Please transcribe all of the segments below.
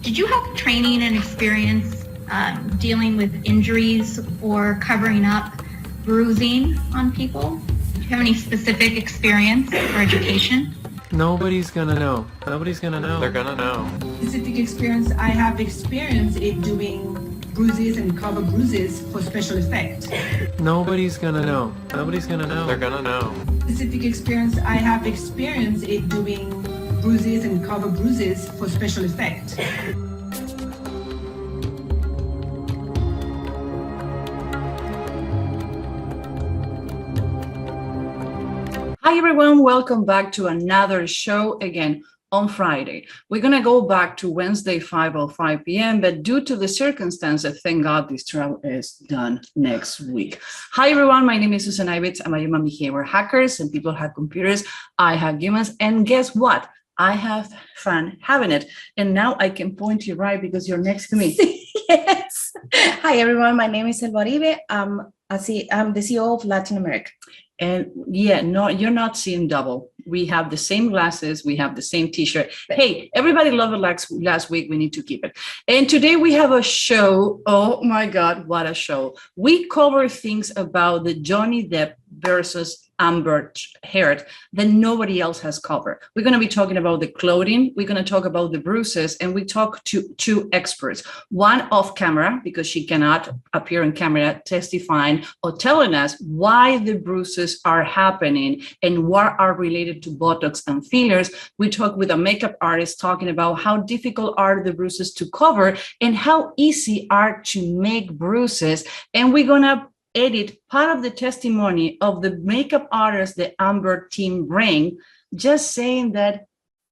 Did you have training and experience dealing with injuries or covering up bruising on people? Do you have any specific experience or education? Nobody's gonna know. Nobody's gonna know. They're gonna know. Specific experience, I have experience in doing bruises and cover bruises for special effect. Nobody's gonna know. Nobody's gonna know. They're gonna know. Specific experience, I have experience in doing bruises and cover bruises for special effect. Hi everyone, welcome back to another show again on Friday. We're gonna go back to Wednesday 5:05 p.m. but due to the circumstances, thank God this trial is done next week. Hi everyone, my name is Susan Ibitz. I'm a human behavior hacker. Some people have computers, I have humans, and guess what? I have fun having it. And now I can point you right because you're next to me. Yes. Hi everyone, my name is Elba Susan. I'm the CEO of Latin America. And yeah, no, you're not seeing double. We have the same glasses, we have the same t-shirt. Hey, everybody loved it last week, we need to keep it. And today we have a show, oh my God, what a show. We cover things about the Johnny Depp versus Amber Heard that nobody else has covered. We're going to be talking about the clothing, we're going to talk about the bruises, and we talk to two experts, one off camera, because she cannot appear on camera testifying or telling us why the bruises are happening and what are related to Botox and fillers. We talk with a makeup artist talking about how difficult are the bruises to cover and how easy are to make bruises. And we're going to edit part of the testimony of the makeup artist the Amber team bring, just saying that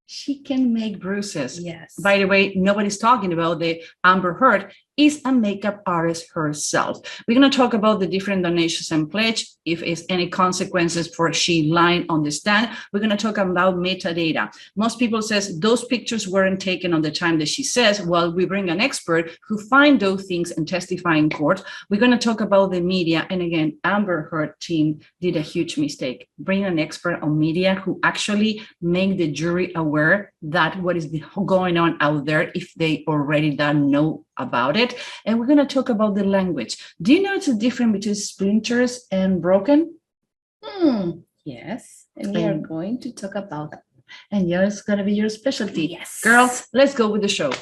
she can make bruises. Yes. By the way, nobody's talking about the Amber Heard is a makeup artist herself. We're going to talk about the different donations and pledge, if it's any consequences for she lying on the stand. We're going to talk about metadata. Most people says those pictures weren't taken on the time that she says. Well, we bring an expert who find those things and testify in court. We're going to talk about the media. And again, Amber Heard team did a huge mistake. Bring an expert on media who actually make the jury aware that what is going on out there if they already don't know about it. And we're going to talk about the language. Do you know it's a difference between splinters and broken? Yes, and we are going to talk about that. And yours is going to be your specialty. Yes. Girls, let's go with the show.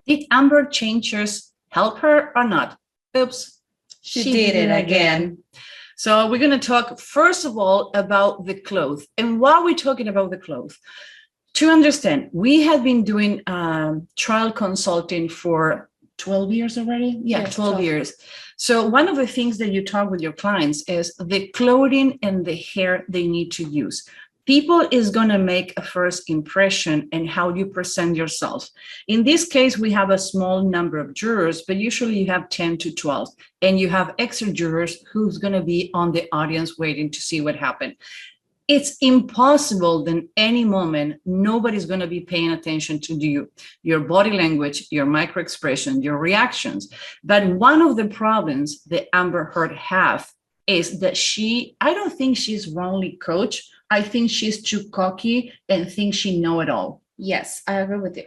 Did Amber changes help her or not? Oops, She did it again. So we're going to talk, first of all, about the clothes. And while we're talking about the clothes, to understand, we have been doing trial consulting for 12 years already? Yeah, Yes, 12 12. years. So one of the things that you talk with your clients is the clothing and the hair they need to use. People is going to make a first impression and how you present yourself. In this case, we have a small number of jurors, but usually you have 10 to 12, and you have extra jurors who's going to be on the audience waiting to see what happened. It's impossible that any moment, nobody's going to be paying attention to you, your body language, your micro expression, your reactions. But one of the problems that Amber Heard have is that I don't think she's wrongly coached. I think she's too cocky and thinks she know it all. Yes, I agree with you.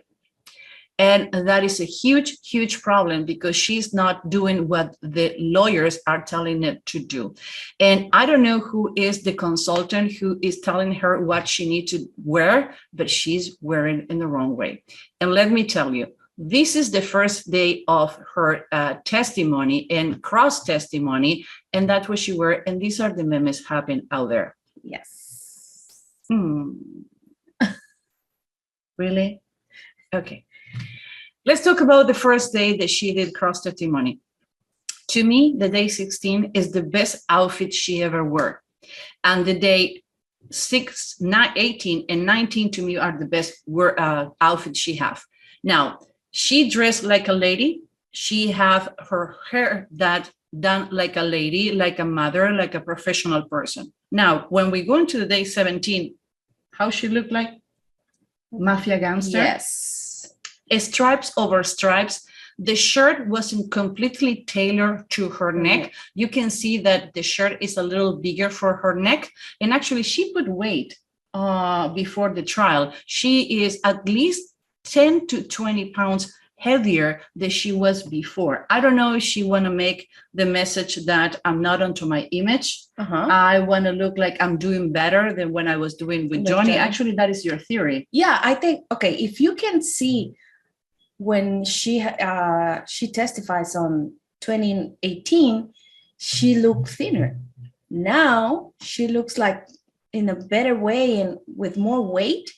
And that is a huge, huge problem because she's not doing what the lawyers are telling her to do. And I don't know who is the consultant who is telling her what she needs to wear, but she's wearing in the wrong way. And let me tell you, this is the first day of her testimony and cross testimony, and that's what she wear. And these are the memes happening out there. Yes. Really? Okay. Let's talk about the first day that she did cross testimony. To me, the day 16 is the best outfit she ever wore. And the day 6, 9, 18, and 19 to me are the best outfits she have. Now, she dressed like a lady. She have her hair done like a lady, like a mother, like a professional person. Now, when we go into the day 17, how she look like? Mafia gangster? Yes. stripes over stripes. The shirt wasn't completely tailored to her neck. You can see that the shirt is a little bigger for her neck. And actually, she put weight before the trial. She is at least 10 to 20 pounds heavier than she was before. I don't know if she want to make the message that I'm not onto my image. I want to look like I'm doing better than when I was doing with Johnny. Actually, that is your theory. Yeah, I think, okay, if you can see when she testifies on 2018, she looked thinner. Now she looks like in a better way and with more weight.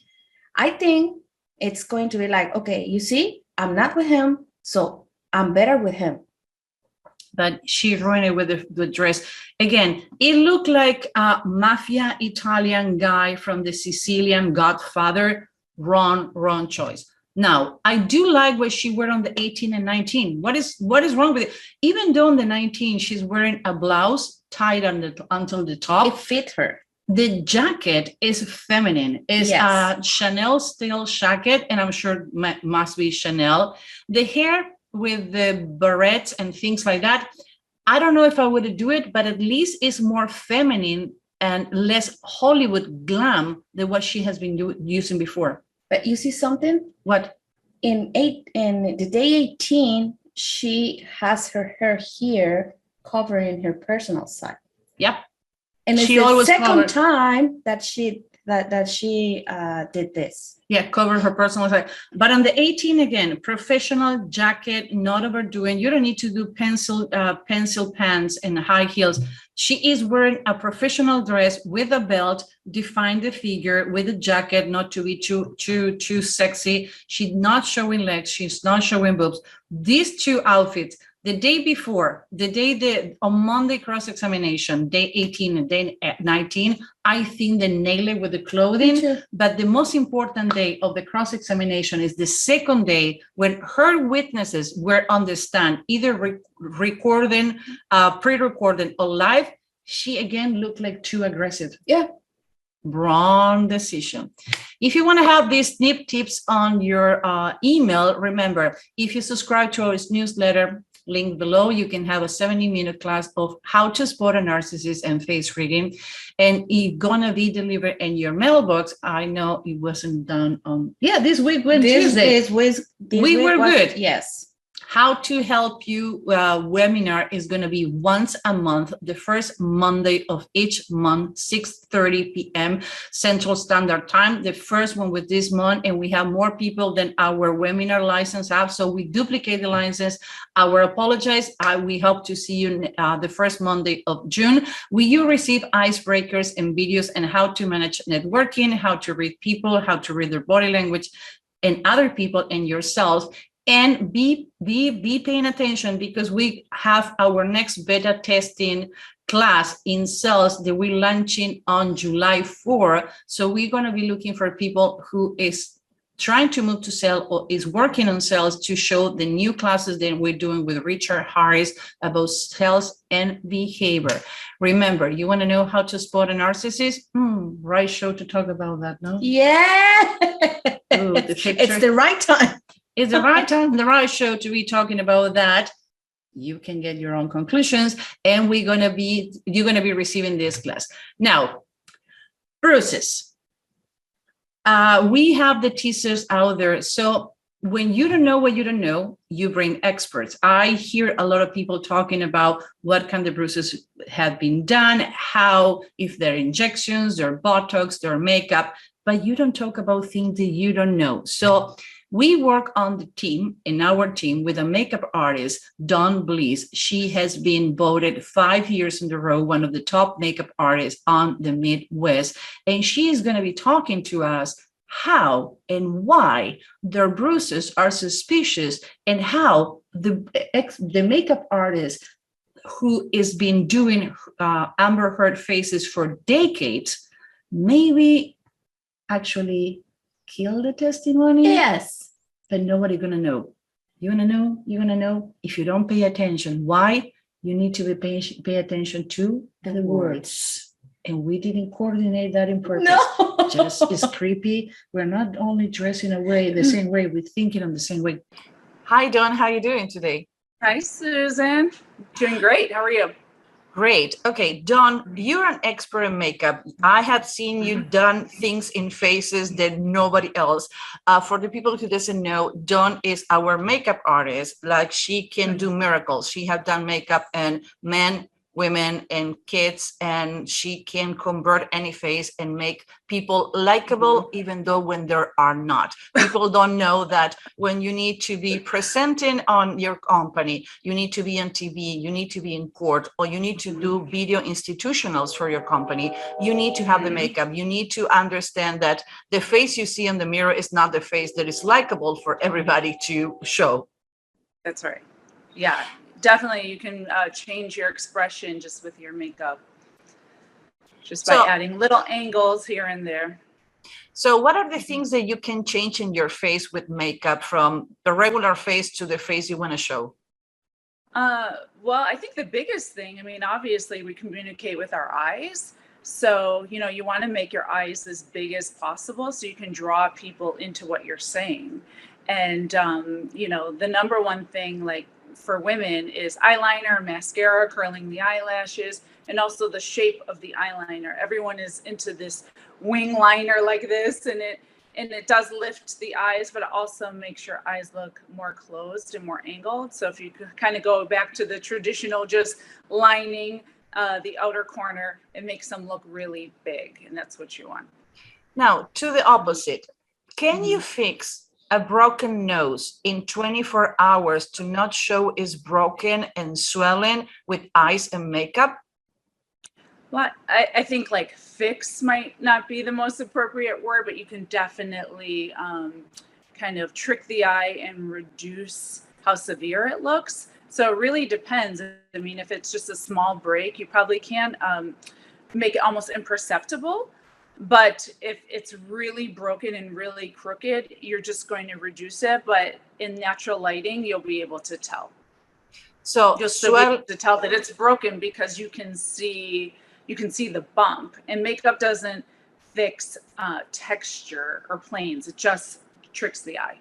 I think it's going to be like, okay, you see, I'm not with him, so I'm better with him. But she ruined it with the dress. Again, it looked like a mafia Italian guy from the Sicilian Godfather. Wrong choice. Now, I do like what she wore on the 18 and 19. What is wrong with it? Even though on the 19, she's wearing a blouse tied until the top. It fit her. The jacket is feminine. It's a Chanel style jacket, and I'm sure must be Chanel. The hair with the barrettes and things like that, I don't know if I would do it, but at least it's more feminine and less Hollywood glam than what she has been using before. But you see something? What? In the day 18, she has her hair here covering her personal side. Yep. And it's she the always second time that she did this. Yeah, cover her personal side. But on the 18, again, professional jacket, not overdoing. You don't need to do pencil pants and high heels. She is wearing a professional dress with a belt, define the figure with a jacket, not to be too sexy. She's not showing legs. She's not showing boobs. These two outfits, the day before, on Monday cross-examination, day 18 and day 19, I think they nail it with the clothing. But the most important day of the cross-examination is the second day when her witnesses were on the stand, either recording, pre-recording or live. She again looked like too aggressive. Yeah. Wrong decision. If you want to have these snip tips on your email, remember, if you subscribe to our newsletter, link below, you can have a 70-minute class of how to spot a narcissist and face reading. And it's gonna be delivered in your mailbox. I know it wasn't done on, this week went Tuesday. We were good. Yes. How to Help You webinar is going to be once a month, the first Monday of each month, 6:30 p.m. Central Standard Time. The first one with this month, and we have more people than our webinar license have, so we duplicate the license. I will apologize. We hope to see you the first Monday of June. You receive icebreakers and videos on how to manage networking, how to read people, how to read their body language and other people and yourselves. And be paying attention, because we have our next beta testing class in sales that we're launching on July 4. So we're going to be looking for people who is trying to move to sales or is working on sales to show the new classes that we're doing with Richard Harris about sales and behavior. Remember, you want to know how to spot a narcissist? Right show to talk about that, no? Yeah. Ooh, the picture. It's the right time. It's the right time, the right show to be talking about that. You can get your own conclusions, and you're going to be receiving this class. Now, Bruises. We have the teasers out there. So when you don't know what you don't know, you bring experts. I hear a lot of people talking about what kind of bruises have been done, how, if they're injections, they're Botox, they're makeup, but you don't talk about things that you don't know. So we work on the team, in our team, with a makeup artist, Dawn Bliss. She has been voted 5 years in a row one of the top makeup artists on the Midwest. And she is going to be talking to us how and why their bruises are suspicious, and how the makeup artist who has been doing Amber Heard faces for decades maybe actually kill the testimony. Yes. But nobody gonna know. You wanna know? You're gonna know if you don't pay attention. Why? You need to pay attention to the words. And we didn't coordinate that in purpose. No. just is creepy. We're not only dressing away the same way, we're thinking on the same way. Hi, Dawn. How are you doing today? Hi, Susan. Doing great. How are you? Great. Okay, Dawn, you're an expert in makeup. I have seen you done things in faces that nobody else. For the people who doesn't know, Dawn is our makeup artist. Like, she can do miracles. She has done makeup and men, women, and kids, and she can convert any face and make people likable, even though when there are not. People don't know that when you need to be presenting on your company, you need to be on TV, you need to be in court, or you need to do video institutionals for your company, you need to have the makeup. You need to understand that the face you see in the mirror is not the face that is likable for everybody to show. That's right. Yeah, definitely. You can change your expression just with your makeup, just by adding little angles here and there. So what are the things that you can change in your face with makeup from the regular face to the face you want to show? Well, I think the biggest thing, I mean, obviously we communicate with our eyes. So, you know, you want to make your eyes as big as possible so you can draw people into what you're saying. And, you know, the number one thing, like, for women is eyeliner, mascara, curling the eyelashes, and also the shape of the eyeliner. Everyone is into this wing liner like this, and it does lift the eyes, but it also makes your eyes look more closed and more angled. So if you kind of go back to the traditional just lining the outer corner, it makes them look really big, and that's what you want. Now, to the opposite, can you fix a broken nose in 24 hours to not show is broken and swelling with eyes and makeup? Well, I think like fix might not be the most appropriate word, but you can definitely kind of trick the eye and reduce how severe it looks. So it really depends. I mean, if it's just a small break, you probably can make it almost imperceptible. But if it's really broken and really crooked, you're just going to reduce it. But in natural lighting, you'll be able to tell. So you'll still be able to tell that it's broken because you can see the bump. And makeup doesn't fix texture or planes. It just tricks the eye.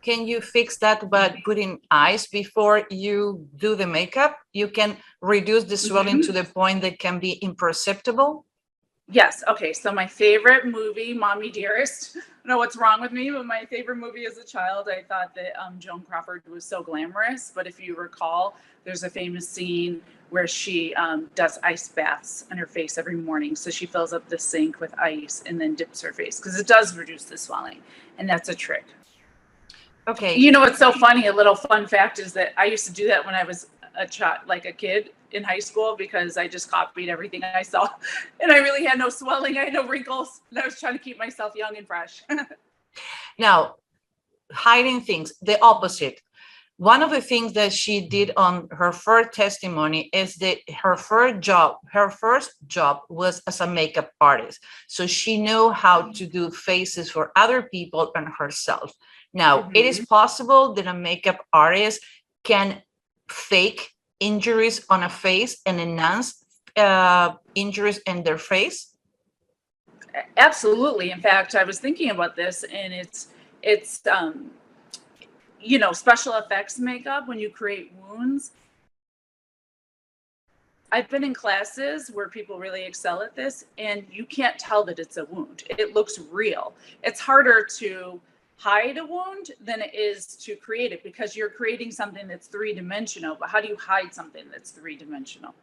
Can you fix that by putting eyes before you do the makeup? You can reduce the swelling to the point that can be imperceptible? Yes. Okay. So my favorite movie, Mommy Dearest. I don't know what's wrong with me, but my favorite movie as a child, I thought that Joan Crawford was so glamorous. But if you recall, there's a famous scene where she does ice baths on her face every morning. So she fills up the sink with ice and then dips her face because it does reduce the swelling. And that's a trick. Okay. You know what's so funny? A little fun fact is that I used to do that when I was a child, like a kid in high school, because I just copied everything I saw, and I really had no swelling, I had no wrinkles, and I was trying to keep myself young and fresh. Now, hiding things, the opposite. One of the things that she did on her first testimony is that her first job was as a makeup artist. So she knew how to do faces for other people and herself. Now, it is possible that a makeup artist can fake injuries on a face and enhance injuries in their face? Absolutely. In fact, I was thinking about this, and it's you know, special effects makeup, when you create wounds. I've been in classes where people really excel at this, and you can't tell that it's a wound. It looks real. It's harder to hide a wound than it is to create it, because you're creating something that's three-dimensional. But how do you hide something that's three-dimensional?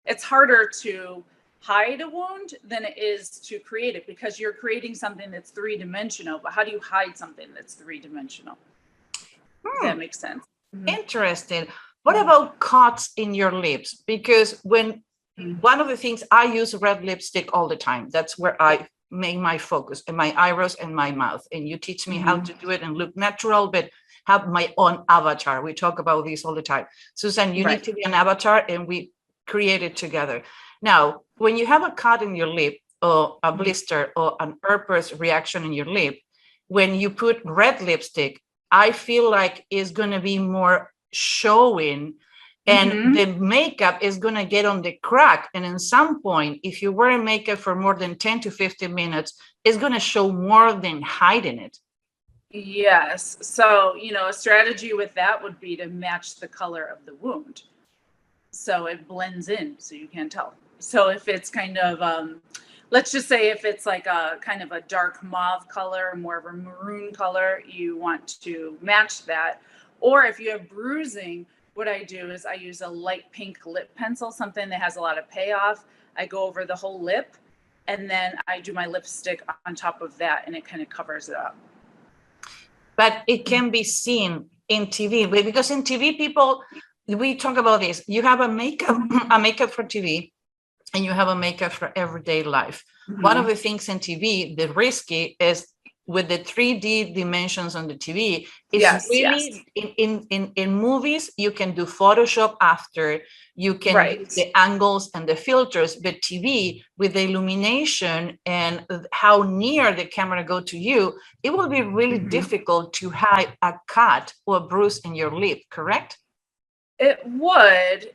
It's harder to hide a wound than it is to create it, because you're creating something that's three-dimensional. But how do you hide something that's three-dimensional? Does that make sense? Interesting. What about cuts in your lips? Because when one of the things, I use red lipstick all the time. That's where I make my focus, and my eyebrows and my mouth. And you teach me how to do it and look natural, but have my own avatar. We talk about this all the time. Susan, you need to be an avatar, and we create it together. Now, when you have a cut in your lip, or a blister, or an herpes reaction in your lip, when you put red lipstick, I feel like it's going to be more showing and the makeup is going to get on the crack. And at some point, if you wear makeup for more than 10 to 15 minutes, it's going to show more than hiding it. Yes. So, a strategy with that would be to match the color of the wound. So it blends in so you can't tell. So if it's kind of, let's just say if it's like a kind of a dark mauve color, more of a maroon color, you want to match that. Or if you have bruising, what I do is I use a light pink lip pencil, something that has a lot of payoff. I go over the whole lip and then I do my lipstick on top of that and it kind of covers it up. But it can be seen in TV, because in TV, people, we talk about this. You have a makeup for TV, and you have a makeup for everyday life. One of the things in TV, the risky is with the 3D dimensions on the TV. It's in movies, you can do Photoshop after, you can use the angles and the filters, but TV with the illumination and how near the camera go to you, it will be really difficult to hide a cut or a bruise in your lip, correct? It would.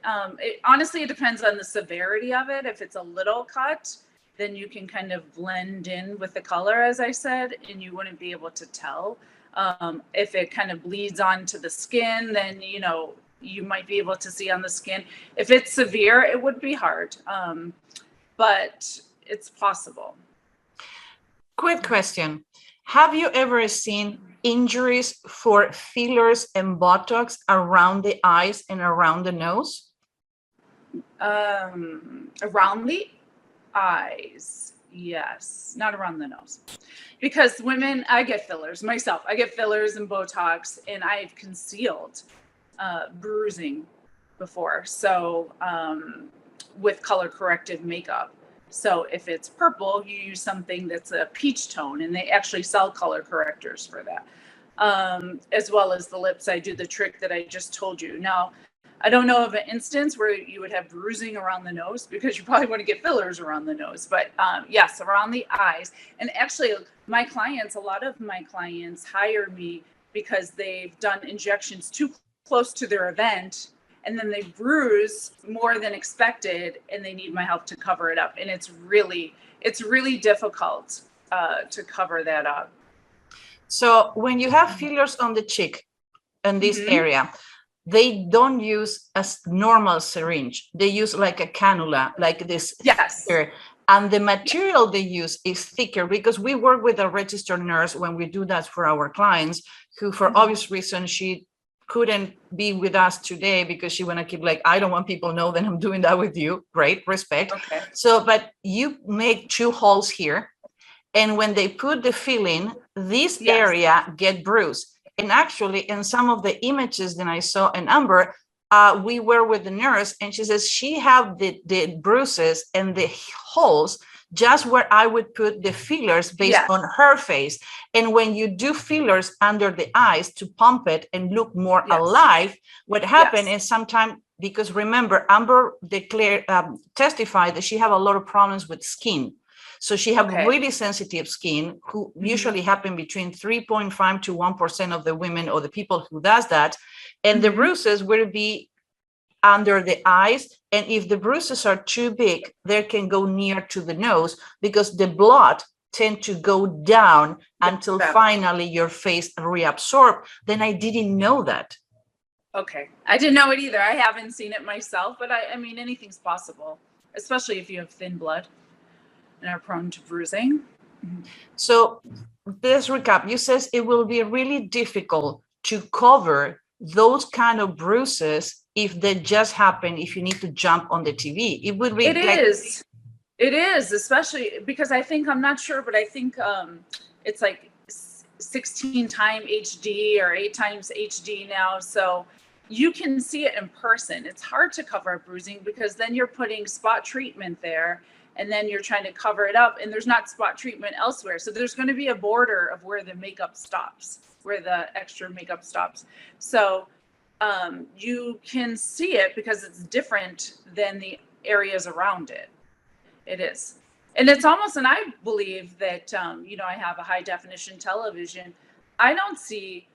Honestly, it depends on the severity of it. If it's a little cut, then you can kind of blend in with the color, as I said, and you wouldn't be able to tell. If it kind of bleeds onto the skin, then, you might be able to see on the skin. If it's severe, it would be hard, but it's possible. Quick question. Have you ever seen injuries for fillers and Botox around the eyes and around the nose? Around the eyes, yes, not around the nose, because women, I get fillers myself. I get fillers and Botox, and I've concealed bruising before. So with color corrective makeup. So if it's purple, you use something that's a peach tone, and they actually sell color correctors for that. As well as the lips, I do the trick that I just told you. Now, I don't know of an instance where you would have bruising around the nose, because you probably want to get fillers around the nose. But yes, around the eyes. And actually, a lot of my clients hire me because they've done injections too close to their event, and then they bruise more than expected, and they need my help to cover it up. And it's really difficult to cover that up. So when you have fillers on the cheek in this area, they don't use a normal syringe. They use like a cannula, like this. Yes. Thicker. And the material they use is thicker, because we work with a registered nurse when we do that for our clients, who for obvious reasons, she couldn't be with us today because she want to keep I don't want people to know that I'm doing that with you. Great, respect. Okay. So, but you make 2 holes here. And when they put the filling, this area get bruised. And actually, in some of the images that I saw in Amber, we were with the nurse, and she says she have the bruises and the holes just where I would put the fillers based on her face. And when you do fillers under the eyes to pump it and look more alive, what happened is sometimes, because remember, Amber testified that she have a lot of problems with skin. So she have really sensitive skin, who usually happen between 3.5 to 1% of the women or the people who does that. And the bruises will be under the eyes. And if the bruises are too big, they can go near to the nose, because the blood tend to go down until finally your face reabsorb. Then I didn't know that. Okay. I didn't know it either. I haven't seen it myself, but I mean, anything's possible, especially if you have thin blood and are prone to bruising. So let's recap. You says it will be really difficult to cover those kind of bruises if they just happen, if you need to jump on the TV. It would be It is, especially because I'm not sure, but I think it's like 16 times HD or 8 times HD now. So you can see it in person. It's hard to cover up bruising, because then you're putting spot treatment there, and then you're trying to cover it up, and there's not spot treatment elsewhere. So there's going to be a border of where the makeup stops, where the extra makeup stops. So you can see it because it's different than the areas around it. It is. And it's almost, and I believe that, I have a high definition television. I don't see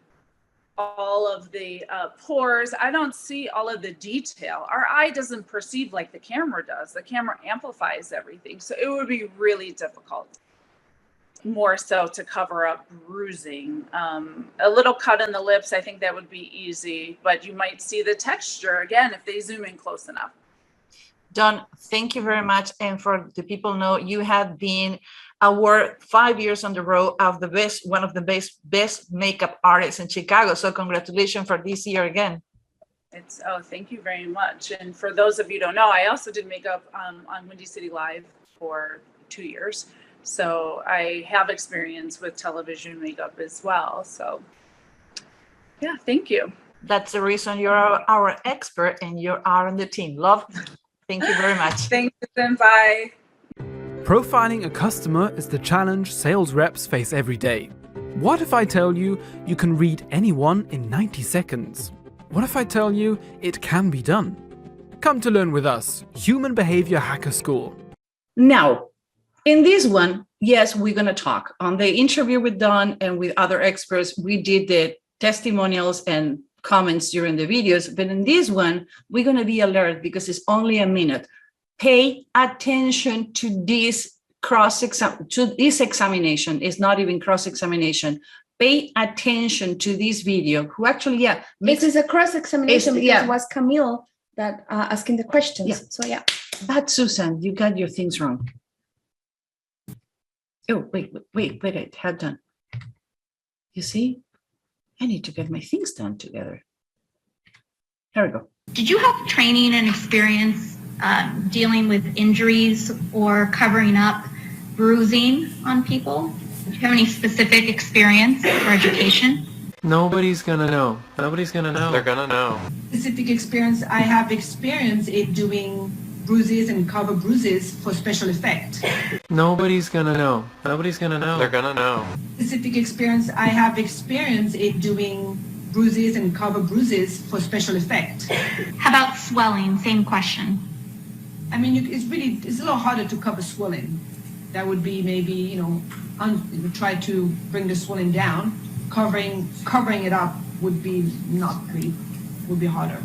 all of the pores. I don't see all of the detail. Our eye doesn't perceive like the camera does. The camera amplifies everything. So it would be really difficult, more so to cover up bruising. A little cut in the lips, I think that would be easy, but you might see the texture again if they zoom in close enough. Dawn, thank you very much. And for the people know, you have been awarded 5 years on the road of the best, one of the best makeup artists in Chicago. So congratulations for this year again. Thank you very much. And for those of you who don't know, I also did makeup on Windy City Live for 2 years. So I have experience with television makeup as well. So yeah, thank you. That's the reason you're our expert and you are on the team. Love. Thank you very much. Thanks, and bye. Profiling a customer is the challenge sales reps face every day. What if I tell you you can read anyone in 90 seconds? What if I tell you it can be done? Come to learn with us, Human Behavior Hacker School. Now, in this one, yes, we're going to talk. On the interview with Dawn and with other experts, we did the testimonials and comments during the videos. But in this one, we're going to be alert because it's only a minute. Pay attention to this examination. It's not even cross-examination. Pay attention to this video. Who actually, This is a cross-examination because yeah. it was Camille that asking the questions. Yeah. So yeah. But Susan, you got your things wrong. Oh, wait, head done. You see? I need to get my things done together. Here we go. Did you have training and experience dealing with injuries or covering up bruising on people? Do you have any specific experience or education? Nobody's gonna know. Nobody's gonna know. They're gonna know. Specific experience, I have experience in doing bruises and cover bruises for special effect. Nobody's gonna know. Nobody's gonna know. They're gonna know. Specific experience, I have experience in doing bruises and cover bruises for special effect. How about swelling? Same question. I mean, it's a little harder to cover swelling. That would be maybe, try to bring the swelling down. Covering it up would be harder.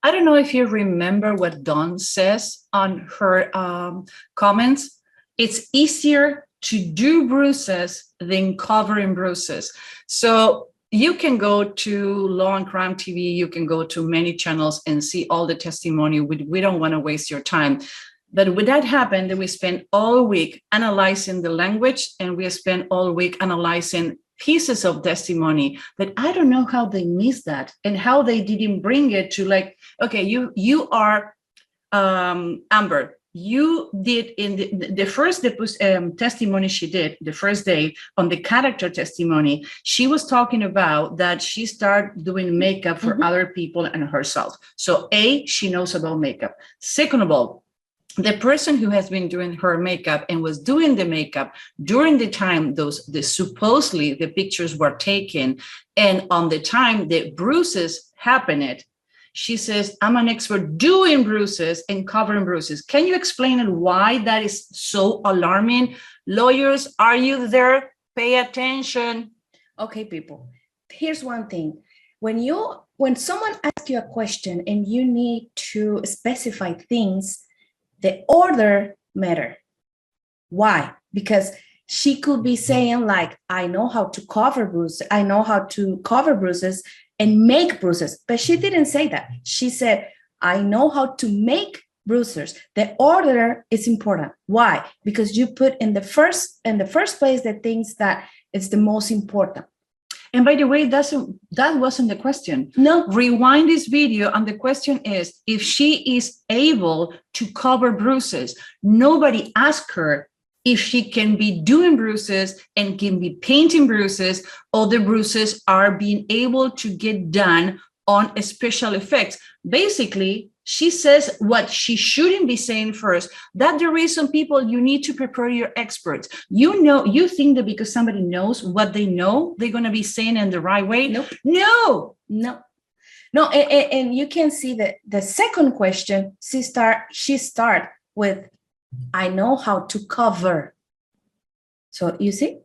I don't know if you remember what Dawn says on her comments. It's easier to do bruises than covering bruises. So you can go to Law and Crime TV, you can go to many channels and see all the testimony. We don't want to waste your time. But with that happened, then we spent all week analyzing the language, and we spent all week analyzing pieces of testimony that I don't know how they missed that and how they didn't bring it to like, okay, you are Amber. You did in the first testimony she did the first day on the character testimony, she was talking about that she started doing makeup for other people and herself. So she knows about makeup. Second of all, the person who has been doing her makeup and was doing the makeup during the time supposedly the pictures were taken and on the time the bruises happened, she says, I'm an expert doing bruises and covering bruises. Can you explain why that is so alarming? Lawyers, are you there? Pay attention. Okay, people. Here's one thing. When someone asks you a question and you need to specify things, the order matter. Why? Because she could be saying like, I know how to cover bruises. I know how to cover bruises and make bruises. But she didn't say that. She said, I know how to make bruises. The order is important. Why? Because you put in the first place the things that is the most important. And by the way, that wasn't the question. No. Rewind this video, and the question is, if she is able to cover bruises, nobody asked her if she can be doing bruises and can be painting bruises, or the bruises are being able to get done on a special effects. Basically, she says what she shouldn't be saying first. That's the reason, people, you need to prepare your experts. You think that because somebody knows what they know, they're going to be saying in the right way? Nope. No. And you can see that the second question, she start with, I know how to cover. So you see?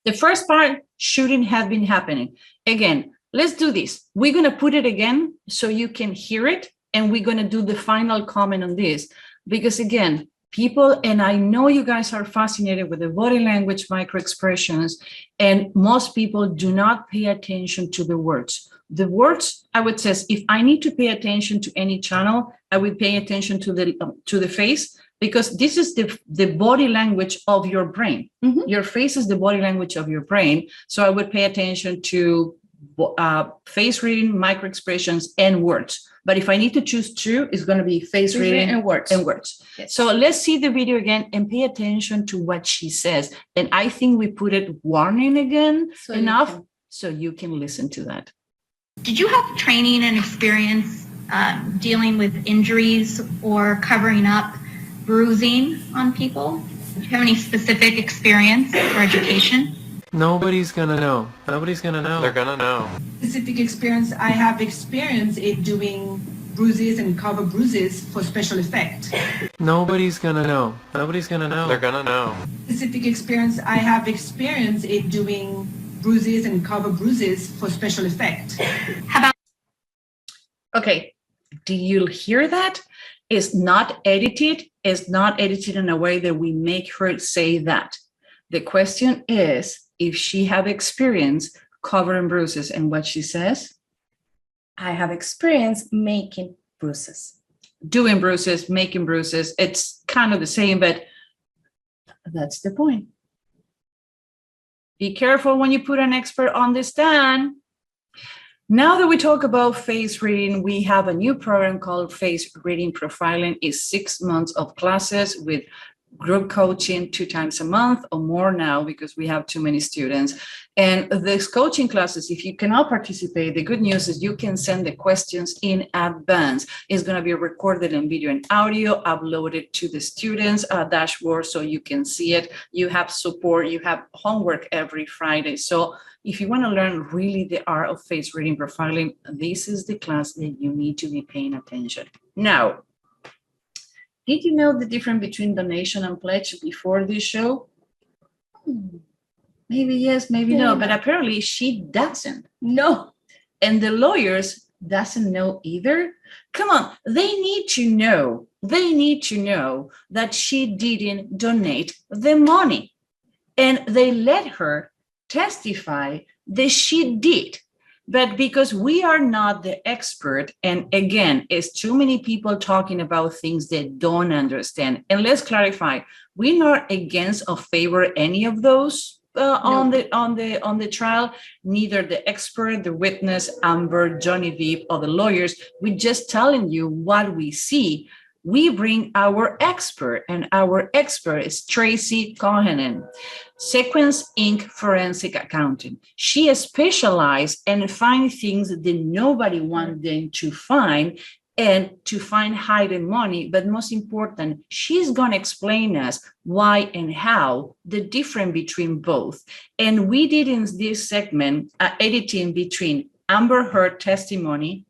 The first part shouldn't have been happening. Again, let's do this. We're going to put it again so you can hear it. And we're going to do the final comment on this. Because again, people, and I know you guys are fascinated with the body language micro expressions, and most people do not pay attention to the words. The words, I would say, if I need to pay attention to any channel, I would pay attention to the face, because this is the body language of your brain. Mhm. Your face is the body language of your brain. So I would pay attention to face reading, micro expressions, and words. But if I need to choose two, it's going to be face reading and words. Yes. So let's see the video again and pay attention to what she says. And I think we put it warning again So you enough can- so you can listen to that. Did you have training and experience dealing with injuries or covering up bruising on people? Do you have any specific experience or education? Nobody's gonna know. Nobody's gonna know. They're gonna know. Specific experience, I have experience in doing bruises and cover bruises for special effect. Nobody's gonna know. Nobody's gonna know. They're gonna know. Specific experience, I have experience in doing bruises and cover bruises for special effect. How about Okay, do you hear that? It's not edited. It's not edited in a way that we make her say that. The question is if she have experience covering bruises, and what she says, I have experience making bruises. doing bruises, making bruises. It's kind of the same, but that's the point. Be careful when you put an expert on the stand. Now that we talk about face reading, we have a new program called Face Reading Profiling. It's 6 months of classes with group coaching 2 times a month or more now because we have too many students. And these coaching classes, if you cannot participate, the good news is you can send the questions in advance. It's going to be recorded in video and audio, uploaded to the students' dashboard so you can see it. You have support, you have homework every Friday. So if you want to learn really the art of face reading profiling, this is the class that you need to be paying attention. Now, did you know the difference between donation and pledge before this show? Maybe yes, maybe no, but apparently she doesn't. No. And the lawyers doesn't know either. Come on, they need to know that she didn't donate the money. And they let her testify that she did. But because we are not the expert, and again, it's too many people talking about things they don't understand. And let's clarify, we're not against or favor any of those on the trial, neither the expert, the witness, Amber, Johnny Depp, or the lawyers. We're just telling you what we see. We bring our expert, and our expert is Tracy Cohenen, Sequence Inc. Forensic Accounting. She specializes and finds things that nobody wants them to find, and to find hidden money. But most important, she's going to explain us why and how the difference between both. And we did in this segment editing between Amber Heard testimony,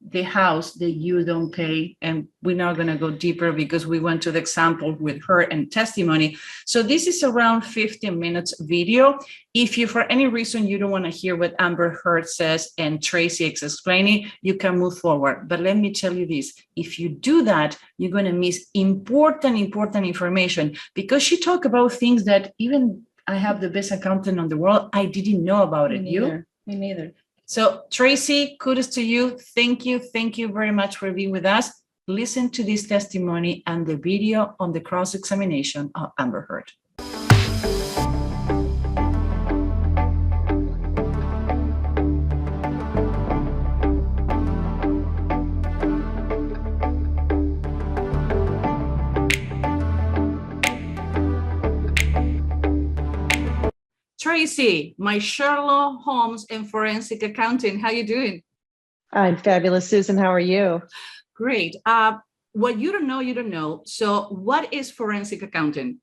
the house that you don't pay, and we're not going to go deeper because we went to the example with her and testimony. So this is around 15 minutes video. If you, for any reason, you don't want to hear what Amber Heard says and Tracy is explaining, you can move forward. But let me tell you this, if you do that, you're going to miss important information, because she talked about things that even I have the best accountant in the world, I didn't know about it. Me neither. So Tracy, kudos to you. Thank you very much for being with us. Listen to this testimony and the video on the cross-examination of Amber Heard. Tracy, my Sherlock Holmes in forensic accounting. How you doing? I'm fabulous, Susan. How are you? Great. What you don't know, you don't know. So what is forensic accounting?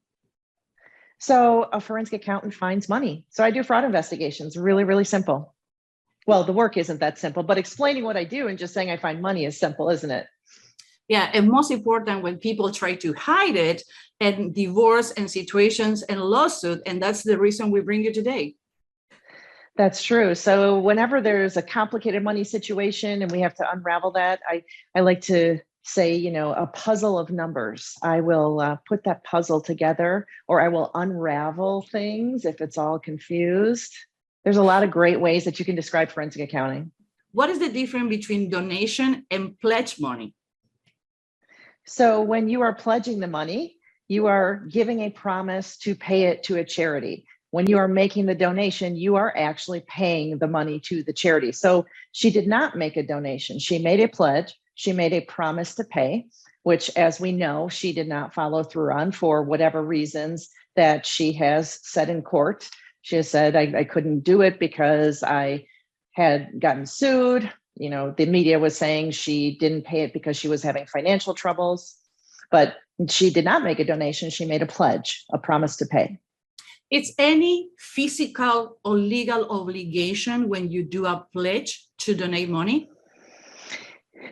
So a forensic accountant finds money. So I do fraud investigations. Really, really simple. Well, the work isn't that simple, but explaining what I do and just saying I find money is simple, isn't it? Yeah, and most important, when people try to hide it, and divorce and situations and lawsuit, and that's the reason we bring you today. That's true. So whenever there's a complicated money situation and we have to unravel that, I like to say, a puzzle of numbers. I will put that puzzle together, or I will unravel things if it's all confused. There's a lot of great ways that you can describe forensic accounting. What is the difference between donation and pledge money? So when you are pledging the money, you are giving a promise to pay it to a charity. When you are making the donation, you are actually paying the money to the charity. So she did not make a donation. She made a pledge. She made a promise to pay, which, as we know, she did not follow through on for whatever reasons that she has said in court. She has said, I couldn't do it because I had gotten sued. The media was saying she didn't pay it because she was having financial troubles, but she did not make a donation. She made a pledge, a promise to pay. It's any physical or legal obligation when you do a pledge to donate money?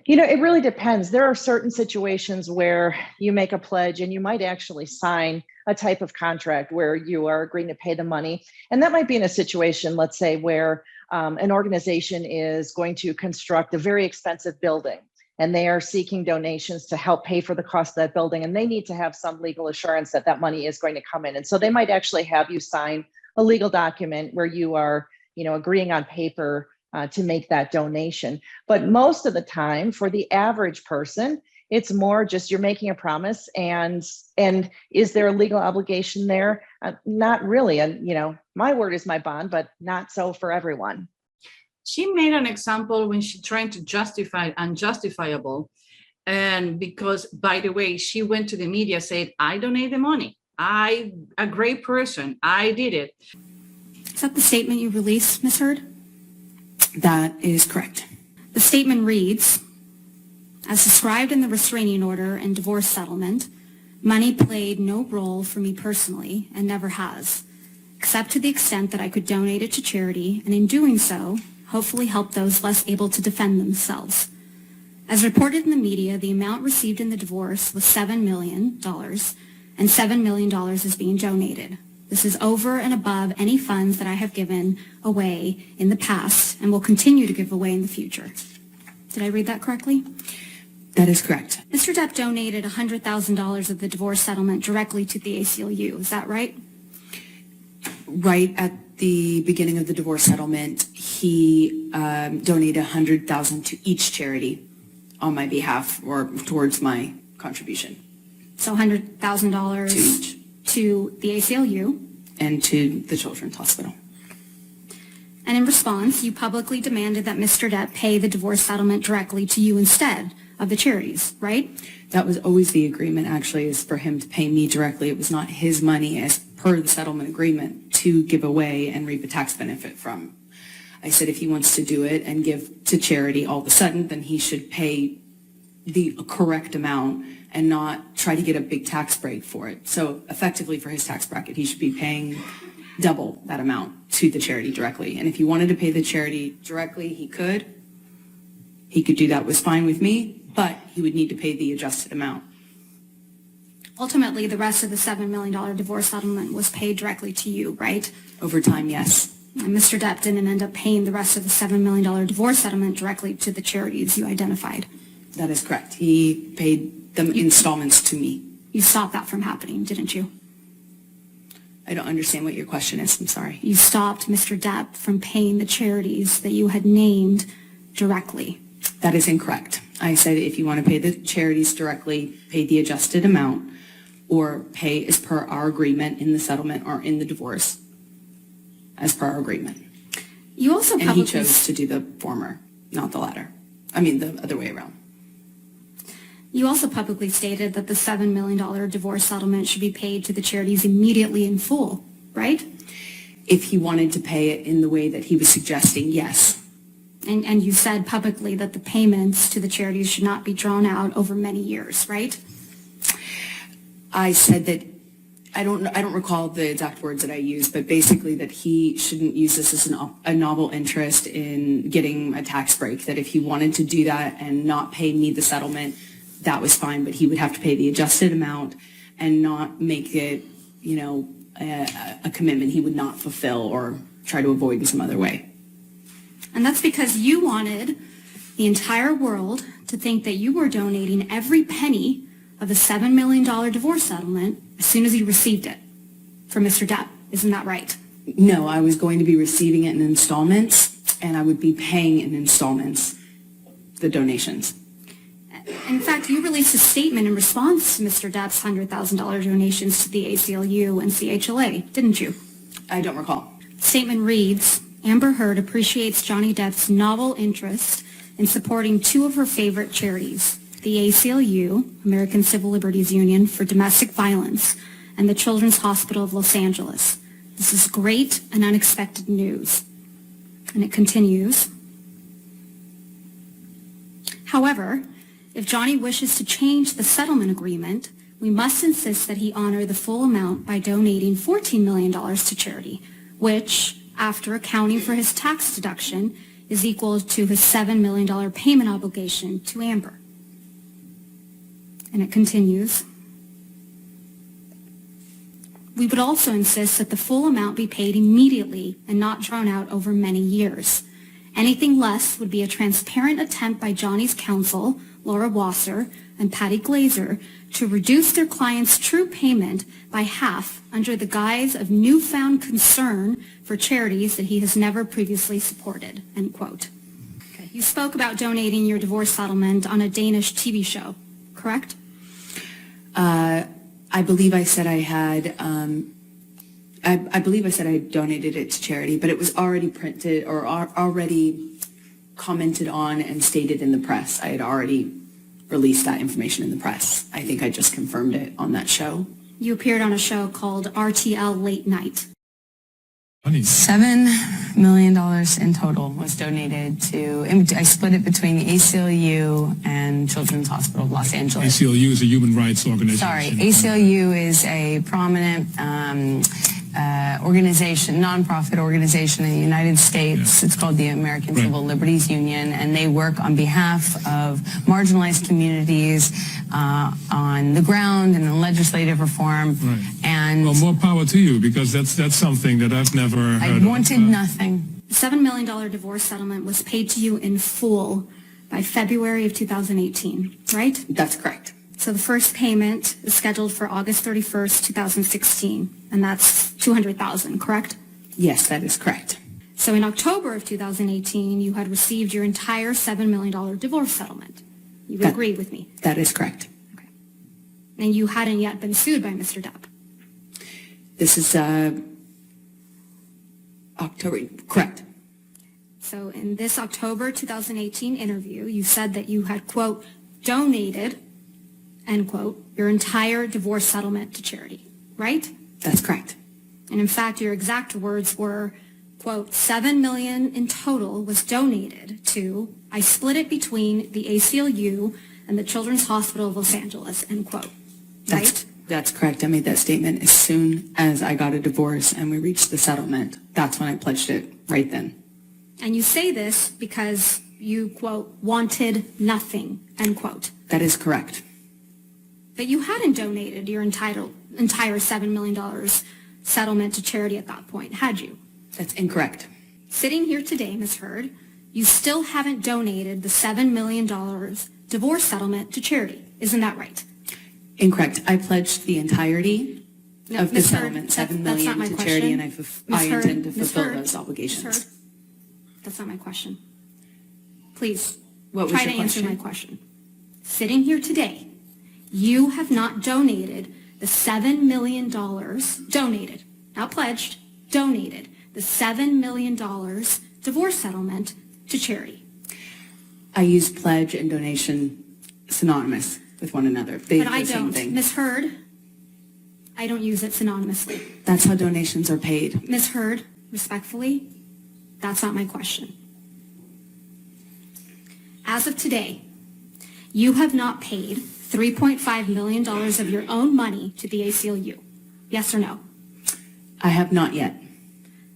It really depends. There are certain situations where you make a pledge and you might actually sign a type of contract where you are agreeing to pay the money. And that might be in a situation, let's say, where an organization is going to construct a very expensive building and they are seeking donations to help pay for the cost of that building. And they need to have some legal assurance that that money is going to come in. And so they might actually have you sign a legal document where you are, agreeing on paper to make that donation. But most of the time, for the average person, it's more just you're making a promise, and is there a legal obligation there? Not really. And my word is my bond, but not so for everyone. She made an example when she tried to justify unjustifiable. And because, by the way, she went to the media, said, I donate the money. I, a great person, I did it. Is that the statement you released, Ms. Heard? That is correct. The statement reads, as described in the restraining order and divorce settlement, money played no role for me personally and never has, except to the extent that I could donate it to charity, and in doing so, hopefully help those less able to defend themselves. As reported in the media, the amount received in the divorce was $7 million, and $7 million is being donated. This is over and above any funds that I have given away in the past and will continue to give away in the future. Did I read that correctly? That is correct. Mr. Depp donated $100,000 of the divorce settlement directly to the ACLU. Is that right? Right at the beginning of the divorce settlement, he donated $100,000 to each charity on my behalf or towards my contribution. So $100,000 to the ACLU. And to the Children's Hospital. And in response, you publicly demanded that Mr. Depp pay the divorce settlement directly to you instead of the charities, right? That was always the agreement, actually, is for him to pay me directly. It was not his money as per the settlement agreement to give away and reap a tax benefit from. I said if he wants to do it and give to charity all of a sudden, then he should pay the correct amount and not try to get a big tax break for it. So effectively for his tax bracket, he should be paying double that amount to the charity directly. And if he wanted to pay the charity directly, he could. He could do that, was fine with me, but he would need to pay the adjusted amount. Ultimately, the rest of the $7 million divorce settlement was paid directly to you, right? Over time, yes. And Mr. Depp didn't end up paying the rest of the $7 million divorce settlement directly to the charities you identified. That is correct. He paid the installments to me. You stopped that from happening, didn't you? I don't understand what your question is. I'm sorry. You stopped Mr. Depp from paying the charities that you had named directly. That is incorrect. I said if you want to pay the charities directly, pay the adjusted amount, or pay as per our agreement in the settlement or in the divorce, as per our agreement. You also and he chose to do the former, not the latter. I mean, the other way around. You also publicly stated that the $7 million divorce settlement should be paid to the charities immediately in full, right? If he wanted to pay it in the way that he was suggesting, yes. And you said publicly that the payments to the charities should not be drawn out over many years, right? I said that, I don't recall the exact words that I used, but basically that he shouldn't use this as a novel interest in getting a tax break, that if he wanted to do that and not pay me the settlement, that was fine, but he would have to pay the adjusted amount and not make it, a commitment he would not fulfill or try to avoid in some other way. And that's because you wanted the entire world to think that you were donating every penny of the $7 million divorce settlement as soon as you received it from Mr. Depp. Isn't that right? No, I was going to be receiving it in installments, and I would be paying in installments the donations. In fact, you released a statement in response to Mr. Depp's $100,000 donations to the ACLU and CHLA, didn't you? I don't recall. The statement reads, Amber Heard appreciates Johnny Depp's novel interest in supporting two of her favorite charities, the ACLU, American Civil Liberties Union for Domestic Violence, and the Children's Hospital of Los Angeles. This is great and unexpected news. And it continues. However, if Johnny wishes to change the settlement agreement, we must insist that he honor the full amount by donating $14 million to charity, which, after accounting for his tax deduction, is equal to his $7 million payment obligation to Amber. And it continues. We would also insist that the full amount be paid immediately and not drawn out over many years. Anything less would be a transparent attempt by Johnny's counsel, Laura Wasser and Patty Glazer, to reduce their client's true payment by half under the guise of newfound concern for charities that he has never previously supported, end quote. Okay. You spoke about donating your divorce settlement on a Danish TV show, correct? I believe I said I had, I believe I said I donated it to charity, but it was already printed or already commented on and stated in the press. I had already released that information in the press. I think I just confirmed it on that show. You appeared on a show called RTL Late Night. $7 million in total was donated to, I split it between the ACLU and Children's Hospital of Los Angeles. ACLU is a human rights organization. Sorry, ACLU is a prominent organization, nonprofit organization in the United States. Yeah. It's called the American Civil Liberties Union, and they work on behalf of marginalized communities on the ground and in legislative reform. Right. And well, more power to you, because that's something that I've never heard I wanted nothing. The $7 million divorce settlement was paid to you in full by February of 2018, right? That's correct. So the first payment is scheduled for August 31st, 2016, and that's $200,000, correct? Yes, that is correct. So in October of 2018, you had received your entire $7 million divorce settlement. You would agree with me? That is correct. Okay. And you hadn't yet been sued by Mr. Depp? This is October, correct. So in this October 2018 interview, you said that you had, quote, donated, end quote, your entire divorce settlement to charity, right? That's correct. And in fact, your exact words were, quote, $7 million in total was donated to, I split it between the ACLU and the Children's Hospital of Los Angeles, end quote, right? That's correct. I made that statement as soon as I got a divorce and we reached the settlement. That's when I pledged it, right then. And you say this because you, quote, wanted nothing, end quote. That is correct. But you hadn't donated your entire $7 million settlement to charity at that point, had you? That's incorrect. Sitting here today, Ms. Heard, you still haven't donated the $7 million divorce settlement to charity. Isn't that right? Incorrect. I pledged the entirety of the settlement, $7 million to charity, and I intend to fulfill those obligations. That's not my question. Please, what was try your to answer question? my question. Sitting here today, you have not donated the $7 million, donated, not pledged, donated the $7 million divorce settlement to charity. I use pledge and donation synonymous with one another. They're But I the same don't. thing. Ms. Heard, I don't use it synonymously. That's how donations are paid. Ms. Heard, respectfully, that's not my question. As of today, you have not paid $3.5 million of your own money to the ACLU. Yes or no? I have not yet.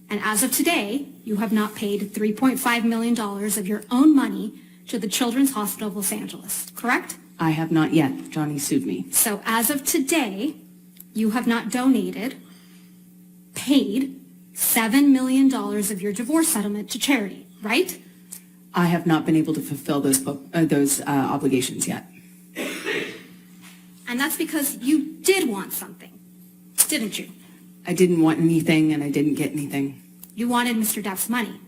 And as of today, you have not paid $3.5 million of your own money to the Children's Hospital of Los Angeles, correct? I have not yet. Johnny sued me. So as of today, you have not donated paid $7 million of your divorce settlement to charity, right? I have not been able to fulfill those obligations yet. And that's because you did want something, didn't you? I didn't want anything and I didn't get anything. You wanted Mr. Depp's money.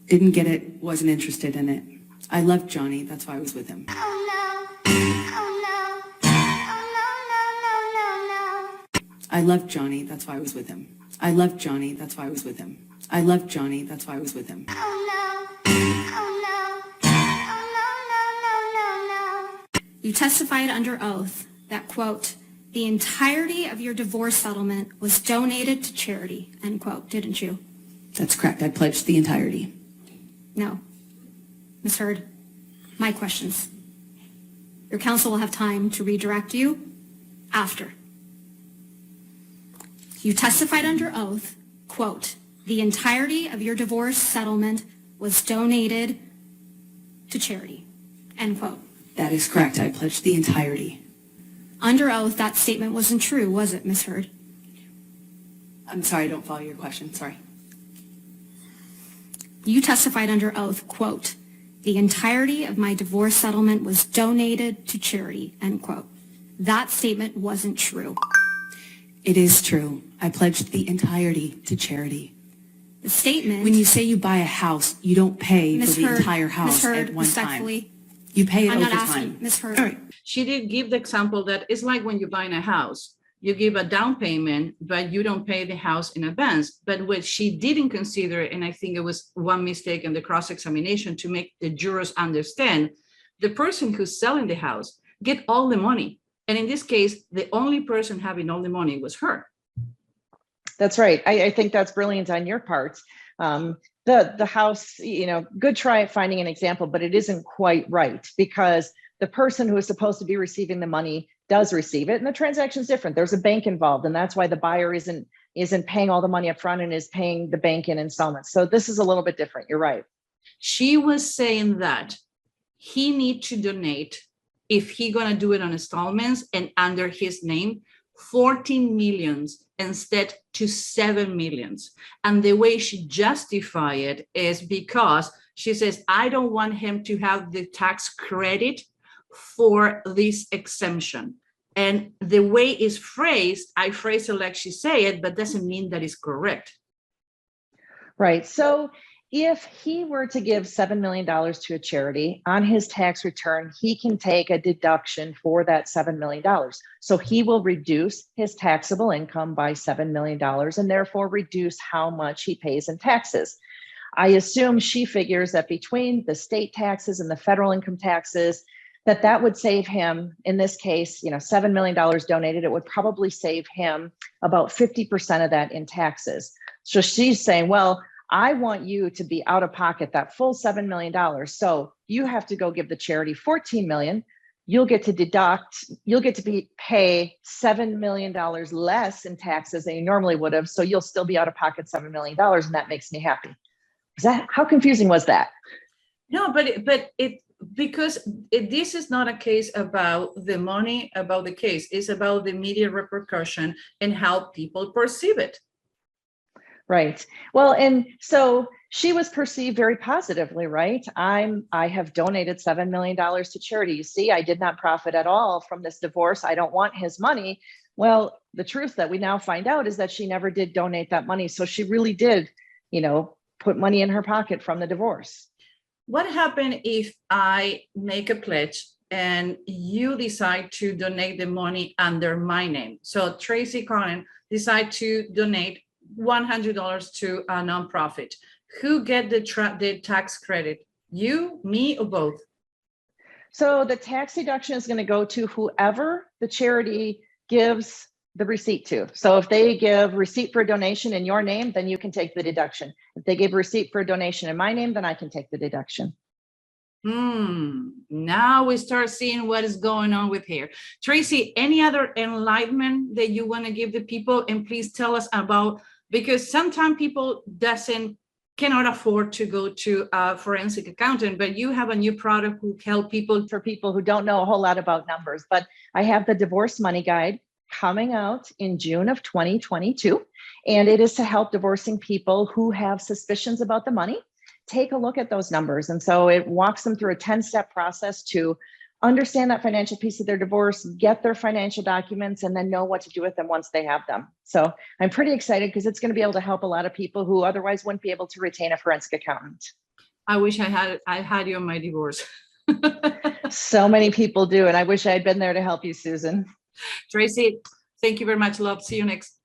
Didn't get it, wasn't interested in it. I loved Johnny, that's why I was with him. I loved Johnny, that's why I was with him. I loved Johnny, that's why I was with him. I loved Johnny, that's why I was with him. You testified under oath that, quote, the entirety of your divorce settlement was donated to charity, end quote, didn't you? That's correct, I pledged the entirety. No. Ms. Heard, my questions. Your counsel will have time to redirect you after. You testified under oath, quote, the entirety of your divorce settlement was donated to charity, end quote. That is correct, I pledged the entirety. Under oath, that statement wasn't true, was it, Ms. Heard? I'm sorry, I don't follow your question, sorry. You testified under oath, quote, the entirety of my divorce settlement was donated to charity, end quote. That statement wasn't true. It is true. I pledged the entirety to charity. The statement... When you say you buy a house, you don't pay Ms. for the Heard, entire house Ms. Heard, at one time. respectfully, You pay it I'm over not asking, time. Ms. Heard. All right. She did give the example that it's like when you're buying a house. You give a down payment, but you don't pay the house in advance. But what she didn't consider, and I think it was one mistake in the cross-examination to make the jurors understand, the person who's selling the house get all the money. And in this case, the only person having all the money was her. That's right. I think that's brilliant on your part. The house, good try at finding an example, but it isn't quite right because the person who is supposed to be receiving the money does receive it, and the transaction is different. There's a bank involved, and that's why the buyer isn't paying all the money up front and is paying the bank in installments. So this is a little bit different. You're right. She was saying that he need to donate, if he gonna do it on installments and under his name, 14 millions instead to 7 millions. And the way she justify it is because she says, I don't want him to have the tax credit for this exemption. And the way it's phrased, I phrase it like she said it, but doesn't mean that it's correct. Right. So if he were to give $7 million to a charity on his tax return, he can take a deduction for that $7 million. So he will reduce his taxable income by $7 million and therefore reduce how much he pays in taxes. I assume she figures that between the state taxes and the federal income taxes, that would save him, in this case, $7 million donated, it would probably save him about 50% of that in taxes. So she's saying, well, I want you to be out of pocket that full $7 million. So you have to go give the charity $14 million. You'll get to pay $7 million less in taxes than you normally would have. So you'll still be out of pocket $7 million. And that makes me happy. How confusing was that? No, because this is not a case about the money, about the case. It's about the media repercussion and how people perceive it. Right. Well, and so she was perceived very positively, right? I have donated $7 million to charity. You see, I did not profit at all from this divorce. I don't want his money. Well, the truth that we now find out is that she never did donate that money. So she really did, put money in her pocket from the divorce. What happens if I make a pledge and you decide to donate the money under my name? So Tracy Cohen decide to donate $100 to a nonprofit. Who get the tax credit? You, me, or both? So the tax deduction is going to go to whoever the charity gives the receipt to. So if they give receipt for a donation in your name, then you can take the deduction. If they give receipt for a donation in my name, then I can take the deduction. Now we start seeing what is going on with here. Tracy, any other enlightenment that you want to give the people? And please tell us about, because sometimes people cannot afford to go to a forensic accountant, but you have a new product who help people. For people who don't know a whole lot about numbers, but I have the Divorce Money Guide coming out in June of 2022. And it is to help divorcing people who have suspicions about the money take a look at those numbers. And so it walks them through a 10-step process to understand that financial piece of their divorce, get their financial documents, and then know what to do with them once they have them. So I'm pretty excited because it's going to be able to help a lot of people who otherwise wouldn't be able to retain a forensic accountant. I wish I had you on my divorce. So many people do, and I wish I had been there to help you, Susan. Tracy, thank you very much, love. See you next.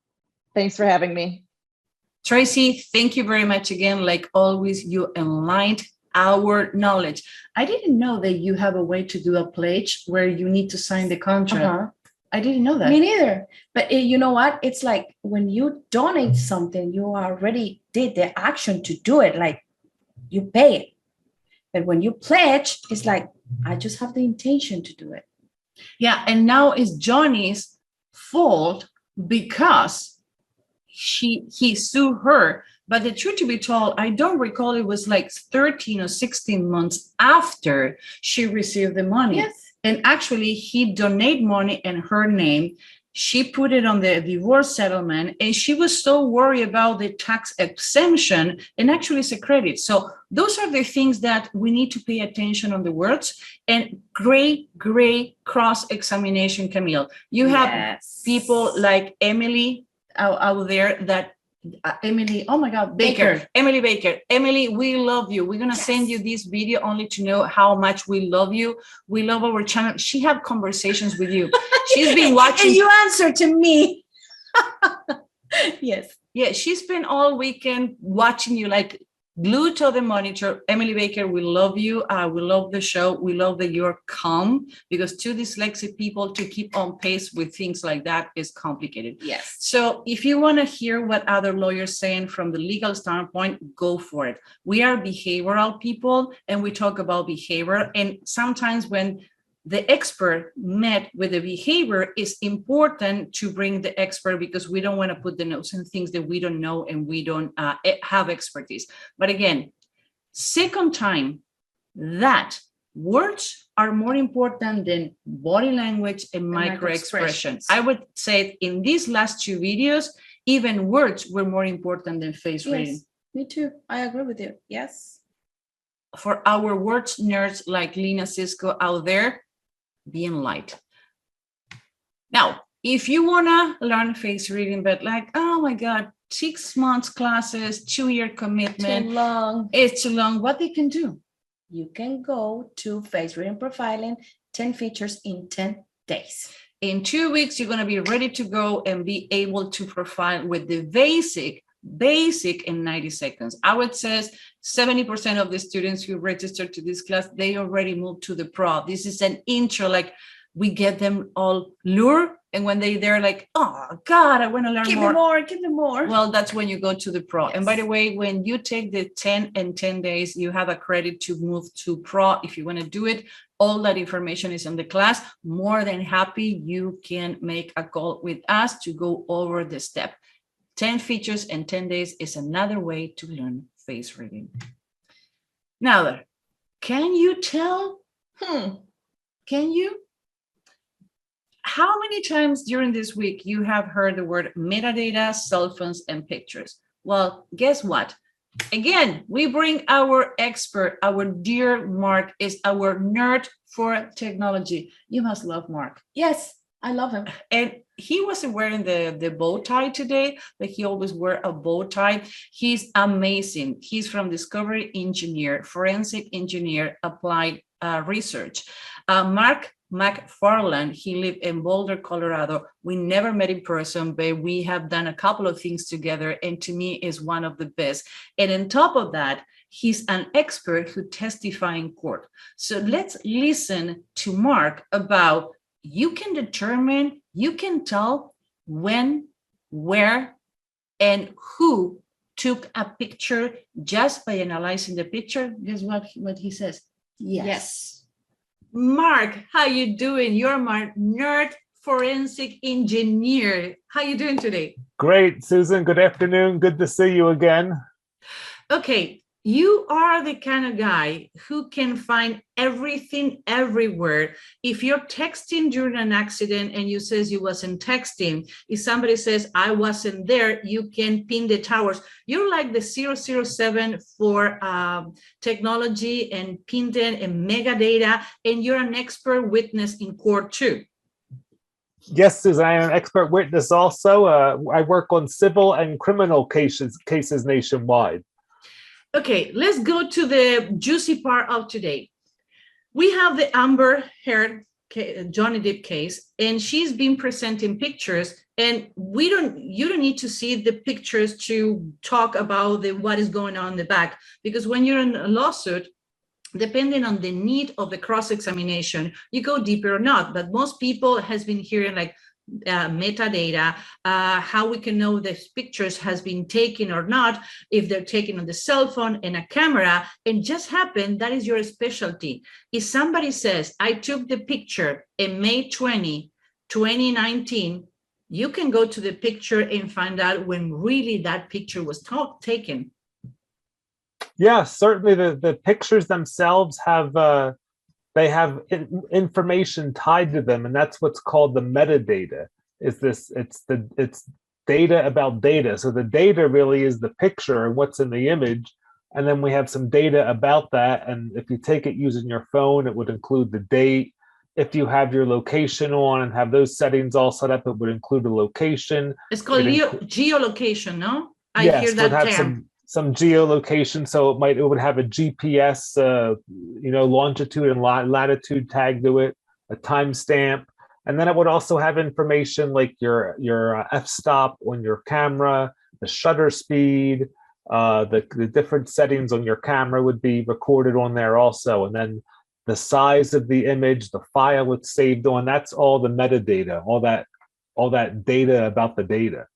Thanks for having me. Tracy, thank you very much again. Like always, you enlightened our knowledge. I didn't know that you have a way to do a pledge where you need to sign the contract. I didn't know that. Me neither. But you know what? It's like when you donate something, you already did the action to do it. Like you pay it. But when you pledge, it's like, I just have the intention to do it. Yeah. And now it's Johnny's fault because he sued her. But the truth to be told, I don't recall, it was like 13 or 16 months after she received the money. Yes. And actually, he donated money in her name. She put it on the divorce settlement, and she was so worried about the tax exemption, and actually it's a credit. So those are the things that we need to pay attention on the words. And great cross-examination, Camille. You have people like Emily out there that Emily, oh my God, Baker. Emily Baker. Emily, we love you. We're going to send you this video only to know how much we love you. We love our channel. She had conversations with you. She's been watching. And you answer to me. Yes. Yeah, she spent all weekend watching you like glued to the monitor. Emily Baker, we love you. We love the show. We love that you're calm, because two dyslexic people to keep on pace with things like that is complicated. Yes. So if you want to hear what other lawyers saying from the legal standpoint, go for it. We are behavioral people and we talk about behavior. And sometimes when the expert met with the behavior, it's important to bring the expert because we don't want to put the notes in things that we don't know and we don't have expertise. But again, second time, that words are more important than body language and micro expressions. I would say in these last two videos, even words were more important than face reading. Me too. I agree with you. Yes. For our words nerds like Lena Cisco out there, being light. Now, if you want to learn face reading, but like, oh my God, 6 months classes, 2-year commitment. Too long. It's too long. What they can do? You can go to Face Reading Profiling, 10 features in 10 days. In 2 weeks, you're going to be ready to go and be able to profile with the basic in 90 seconds. I would say 70% of the students who registered to this class, they already moved to the pro. This is an intro, like we get them all lured. And when they're like, oh God, I want to learn more. Give me more. Well, that's when you go to the pro. Yes. And by the way, when you take the 10 and 10 days, you have a credit to move to pro. If you want to do it, all that information is in the class. More than happy, you can make a call with us to go over the step. 10 features and 10 days is another way to learn face reading. Now, can you tell? Can you? How many times during this week you have heard the word metadata, cell phones, and pictures? Well, guess what? Again, we bring our expert, our dear Mark is our nerd for technology. You must love Mark. Yes, I love him. And he wasn't wearing the bow tie today, but he always wear a bow tie. He's amazing. He's from Discovery Engineer, Forensic Engineer, Applied Research. Mark McFarland, he lived in Boulder, Colorado. We never met in person, but we have done a couple of things together, and to me is one of the best. And on top of that, he's an expert who testifies in court. So let's listen to Mark about you can determine, you can tell when, where, and who took a picture just by analyzing the picture. Guess what he says? Yes. Mark, how you doing? You're my nerd forensic engineer. How you doing today? Great, Susan. Good afternoon. Good to see you again. Okay, You are the kind of guy who can find everything everywhere. If you're texting during an accident and you says you wasn't texting, if somebody says I wasn't there, you can pin the towers. You're like the 007 for technology and pinning and metadata, and you're an expert witness in court too. Yes, Susan, I am an expert witness also. I work on civil and criminal cases nationwide. Okay, let's go to the juicy part of today. We have the Amber Heard Johnny Depp case, and she's been presenting pictures, and you don't need to see the pictures to talk about what is going on in the back, because when you're in a lawsuit, depending on the need of the cross-examination, you go deeper or not. But most people has been hearing like metadata, how we can know the pictures has been taken or not, if they're taken on the cell phone and a camera, and just happen, that is your specialty. If somebody says, I took the picture in May 20, 2019, you can go to the picture and find out when really that picture was taken. Yeah, certainly the pictures themselves have they have information tied to them, and that's what's called the metadata. It's data about data. So the data really is the picture and what's in the image, and then we have some data about that. And if you take it using your phone, it would include the date. If you have your location on and have those settings all set up, it would include the location. It's called geolocation, no? I hear that have term. Some geolocation, so it would have a GPS, longitude and latitude tag to it, a timestamp, and then it would also have information like your f-stop on your camera, the shutter speed, the different settings on your camera would be recorded on there also, and then the size of the image, the file it's saved on. That's all the metadata, all that data about the data.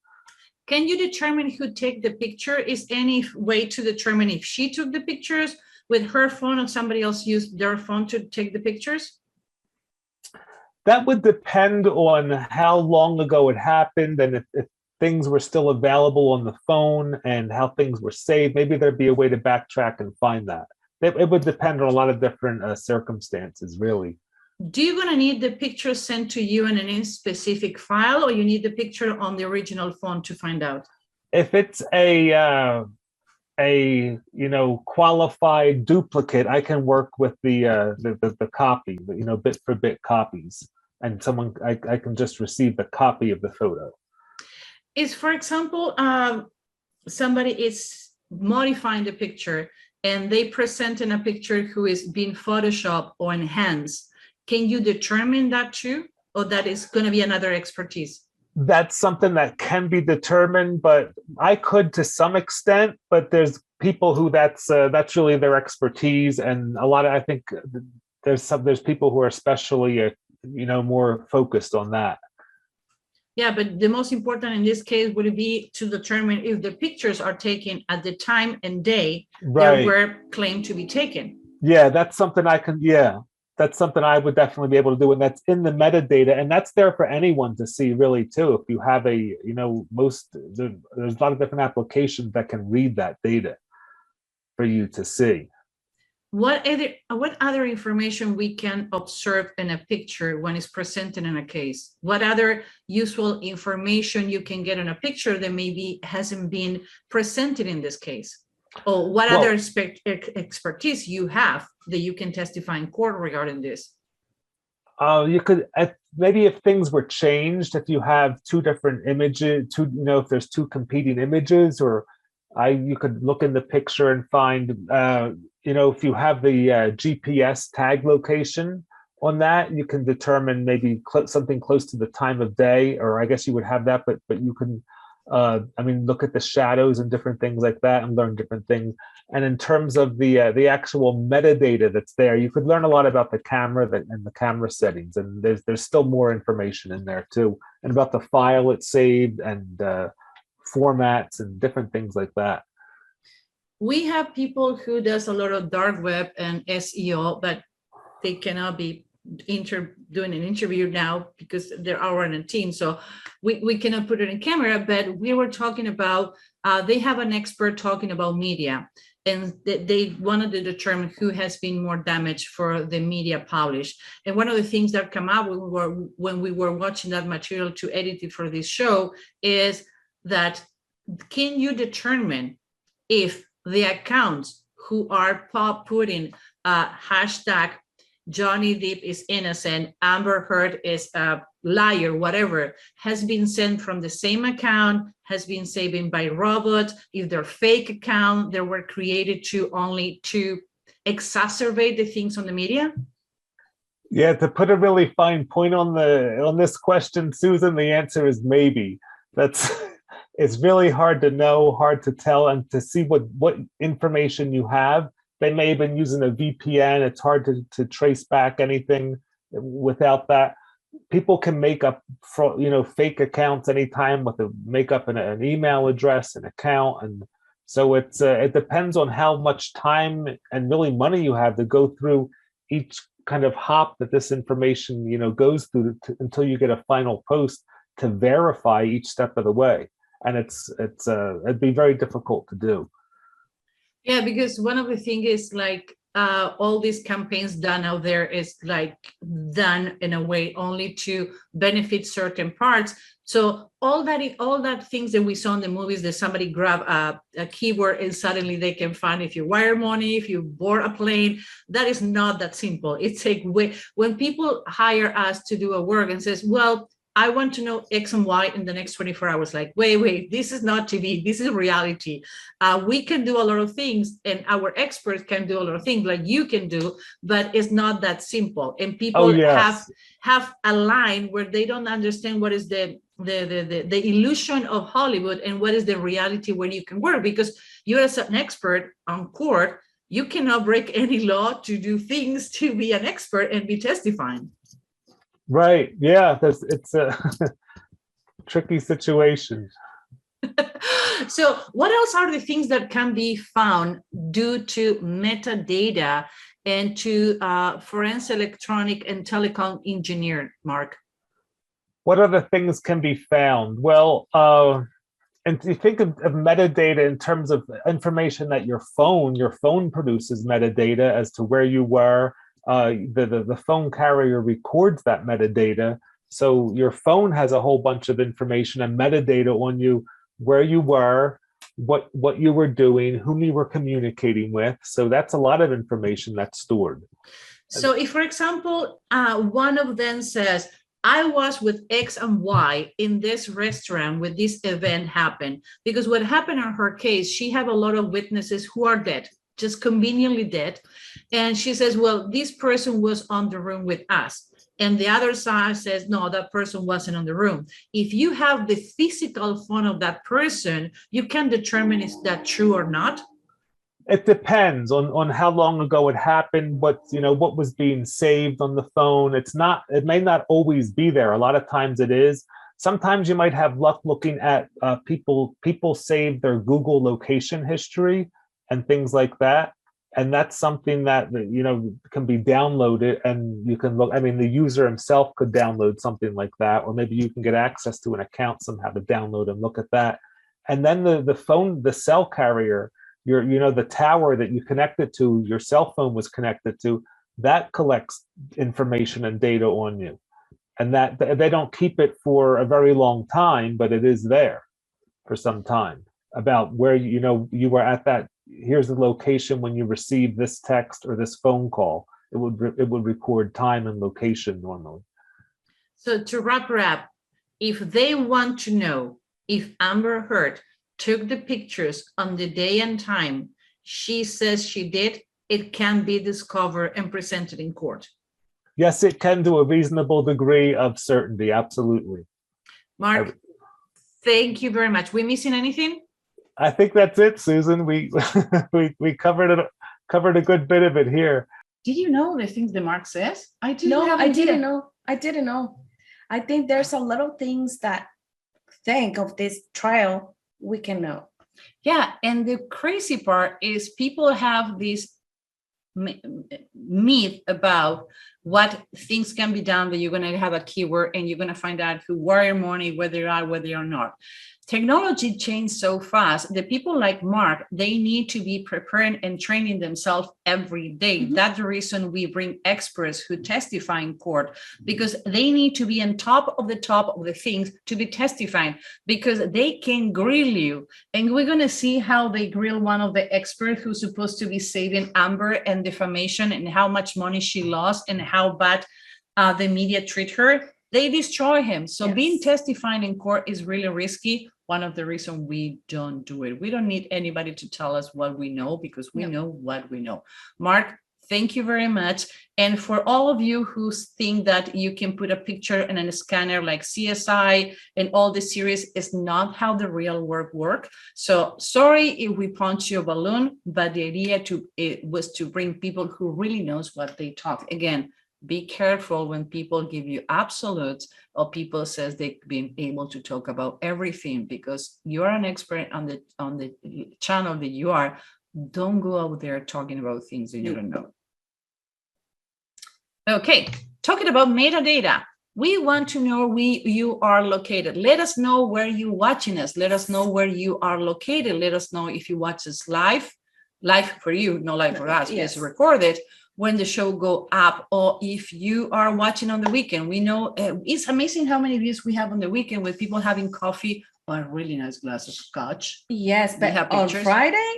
Can you determine who took the picture? Is any way to determine if she took the pictures with her phone or somebody else used their phone to take the pictures? That would depend on how long ago it happened, and if things were still available on the phone and how things were saved. Maybe there'd be a way to backtrack and find that. It would depend on a lot of different circumstances, really. Do you gonna need the picture sent to you in any specific file, or you need the picture on the original phone to find out? If it's a qualified duplicate, I can work with the copy, bit for bit copies, and I can just receive the copy of the photo. Is, for example, somebody is modifying the picture and they present in a picture who is being photoshopped or enhanced. Can you determine that too, or that is going to be another expertise? That's something that can be determined, but I could to some extent. But there's people who that's really their expertise, and I think there's people who are especially more focused on that. Yeah, but the most important in this case would be to determine if the pictures are taken at the time and day they were claimed to be taken. Yeah, that's something that's something I would definitely be able to do, and that's in the metadata, and that's there for anyone to see, really, too. If you have there's a lot of different applications that can read that data for you to see. What other information we can observe in a picture when it's presented in a case? What other useful information you can get in a picture that maybe hasn't been presented in this case? Or what other expertise you have that you can testify in court regarding this? You could maybe, if things were changed, if you have two different images, if there's two competing images, or you could look in the picture and find, if you have the GPS tag location on that, you can determine maybe something close to the time of day, or I guess you would have that, but you can. Look at the shadows and different things like that and learn different things. And in terms of the actual metadata that's there, you could learn a lot about the camera and the camera settings. And there's still more information in there too, and about the file it's saved and formats and different things like that. We have people who does a lot of dark web and SEO, but they cannot be doing an interview now because they're our own team, so we cannot put it in camera. But we were talking about they have an expert talking about media, and they wanted to determine who has been more damaged for the media published. And one of the things that come up when we were watching that material to edit it for this show is that, can you determine if the accounts who are putting hashtag Johnny Depp is innocent, Amber Heard is a liar, whatever, has been sent from the same account, has been saved by robots, if they're fake account, they were created only to exacerbate the things on the media? Yeah, to put a really fine point on this question, Susan, the answer is maybe. It's really hard to know, hard to tell, and to see what information you have. They may have been using a VPN. It's hard to trace back anything without that. People can make up, fake accounts anytime make up an email address, an account, and so it depends on how much time and really money you have to go through each kind of hop that this information goes through until you get a final post to verify each step of the way, and it'd be very difficult to do. Yeah, because one of the things is like all these campaigns done out there is like done in a way only to benefit certain parts. So all that things that we saw in the movies, that somebody grab a keyword and suddenly they can find if you wire money, if you board a plane, that is not that simple. It's like when people hire us to do a work and says, well, I want to know X and Y in the next 24 hours. Like, wait, this is not TV. This is reality. We can do a lot of things, and our experts can do a lot of things like you can do, but it's not that simple. And people have a line where they don't understand what is the illusion of Hollywood and what is the reality where you can work. Because you as an expert on court, you cannot break any law to do things to be an expert and be testifying. Right. Yeah, it's a tricky situation. So what else are the things that can be found due to metadata and to forensic electronic and telecom engineer, Mark? What other things can be found? Well, and you think of metadata in terms of information that your phone produces metadata as to where you were. The phone carrier records that metadata. So your phone has a whole bunch of information and metadata on you, where you were, what you were doing, whom you were communicating with. So that's a lot of information that's stored. So if, for example, one of them says, I was with X and Y in this restaurant when this event happened, because what happened in her case, she had a lot of witnesses who are dead, just conveniently dead. And she says, well, this person was on the room with us. And the other side says, no, that person wasn't on the room. If you have the physical phone of that person, you can determine is that true or not? It depends on how long ago it happened, what was being saved on the phone. It may not always be there. A lot of times it is. Sometimes you might have luck looking at people save their Google location history and things like that. And that's something that, can be downloaded, and you can look, the user himself could download something like that, or maybe you can get access to an account somehow to download and look at that. And then the phone, the cell carrier, the tower that you connected to, your cell phone was connected to, that collects information and data on you. And that they don't keep it for a very long time, but it is there for some time about where, you were at that. Here's the location when you received this text or this phone call. It would record time and location normally. So to wrap up, if they want to know if Amber Heard took the pictures on the day and time she says she did, it can be discovered and presented in court. Yes, it can, to a reasonable degree of certainty. Absolutely. Mark, thank you very much. We missing anything? I think that's it, Susan. We covered a good bit of it here. Did you know the things that Mark says? I didn't know. I think there's a lot of things that think of this trial we can know. Yeah, and the crazy part is people have this myth about what things can be done, that you're going to have a keyword and you're going to find out who wire money, whether they are, whether they are not. Technology changed so fast. The people like Mark, they need to be preparing and training themselves every day. That's the reason we bring experts who testify in court, because they need to be on top of the things to be testifying, because they can grill you. And we're going to see how they grill one of the experts who's supposed to be saving Amber and defamation, and how much money she lost and how bad the media treat her. They destroy him. So being testifying in court is really risky. One of the reasons we don't do it. We don't need anybody to tell us what we know, because we know what we know. Mark, thank you very much. And for all of you who think that you can put a picture in a scanner like CSI and all the series, is not how the real work works. So sorry if we punch your balloon, but the idea was to bring people who really knows what they talk. Again, be careful when people give you absolutes or people says they've been able to talk about everything, because you're an expert on the channel that you are. Don't go out there talking about things that you don't know. Okay, talking about metadata. We want to know where you are located. Let us know where you're watching us. Let us know where you are located. Let us know if you watch us live for you, not live for us, yes, recorded when the show go up, or if you are watching on the weekend. We know it's amazing how many views we have on the weekend with people having coffee or a really nice glass of scotch. Yes, but on Friday,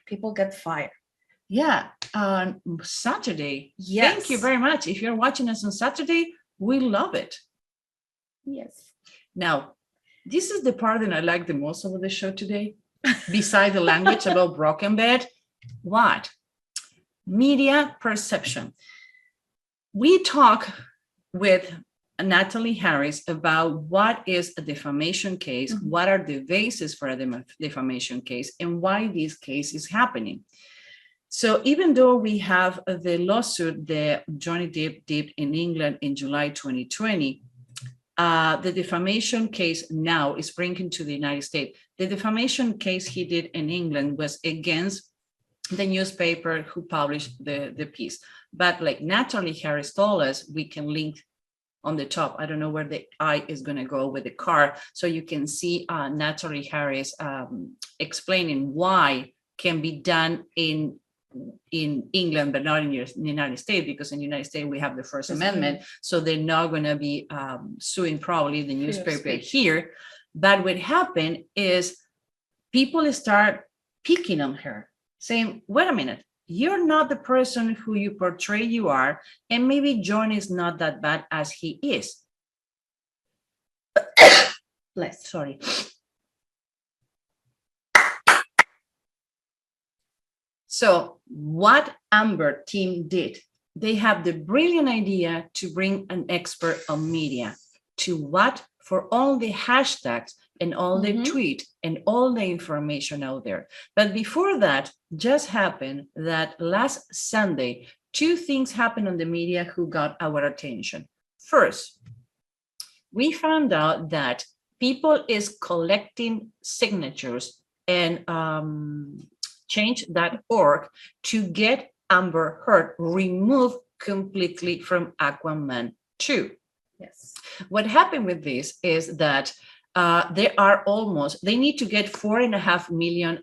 people get fired. Yeah, on Saturday. Yes. Thank you very much. If you're watching us on Saturday, we love it. Yes. Now, this is the part that I like the most about the show today, beside the language about broken bed. What? Media perception. We talk with Natalie Harris about what is a defamation case, what are the bases for a defamation case, and why this case is happening. So even though we have the lawsuit that Johnny Depp did in England in July 2020, the defamation case now is bringing to the United States. The defamation case he did in England was against the newspaper who published the piece. But like Natalie Harris told us, we can link on the top. I don't know where the eye is going to go with the car. So you can see Natalie Harris explaining why can be done in England, but not in the United States, because in the United States, we have the First Amendment. So they're not going to be suing probably the newspaper here. But what happened is people start picking on her, saying, wait a minute, you're not the person who you portray you are, and maybe John is not that bad as he is. Bless. Sorry. So what Amber team did, they have the brilliant idea to bring an expert on media to what? For all the hashtags and all the tweet and all the information out there. But before that, just happened that last Sunday, two things happened on the media who got our attention. First, we found out that people is collecting signatures and change.org to get Amber Heard removed completely from Aquaman 2. Yes. What happened with this is that they need to get 4.5 million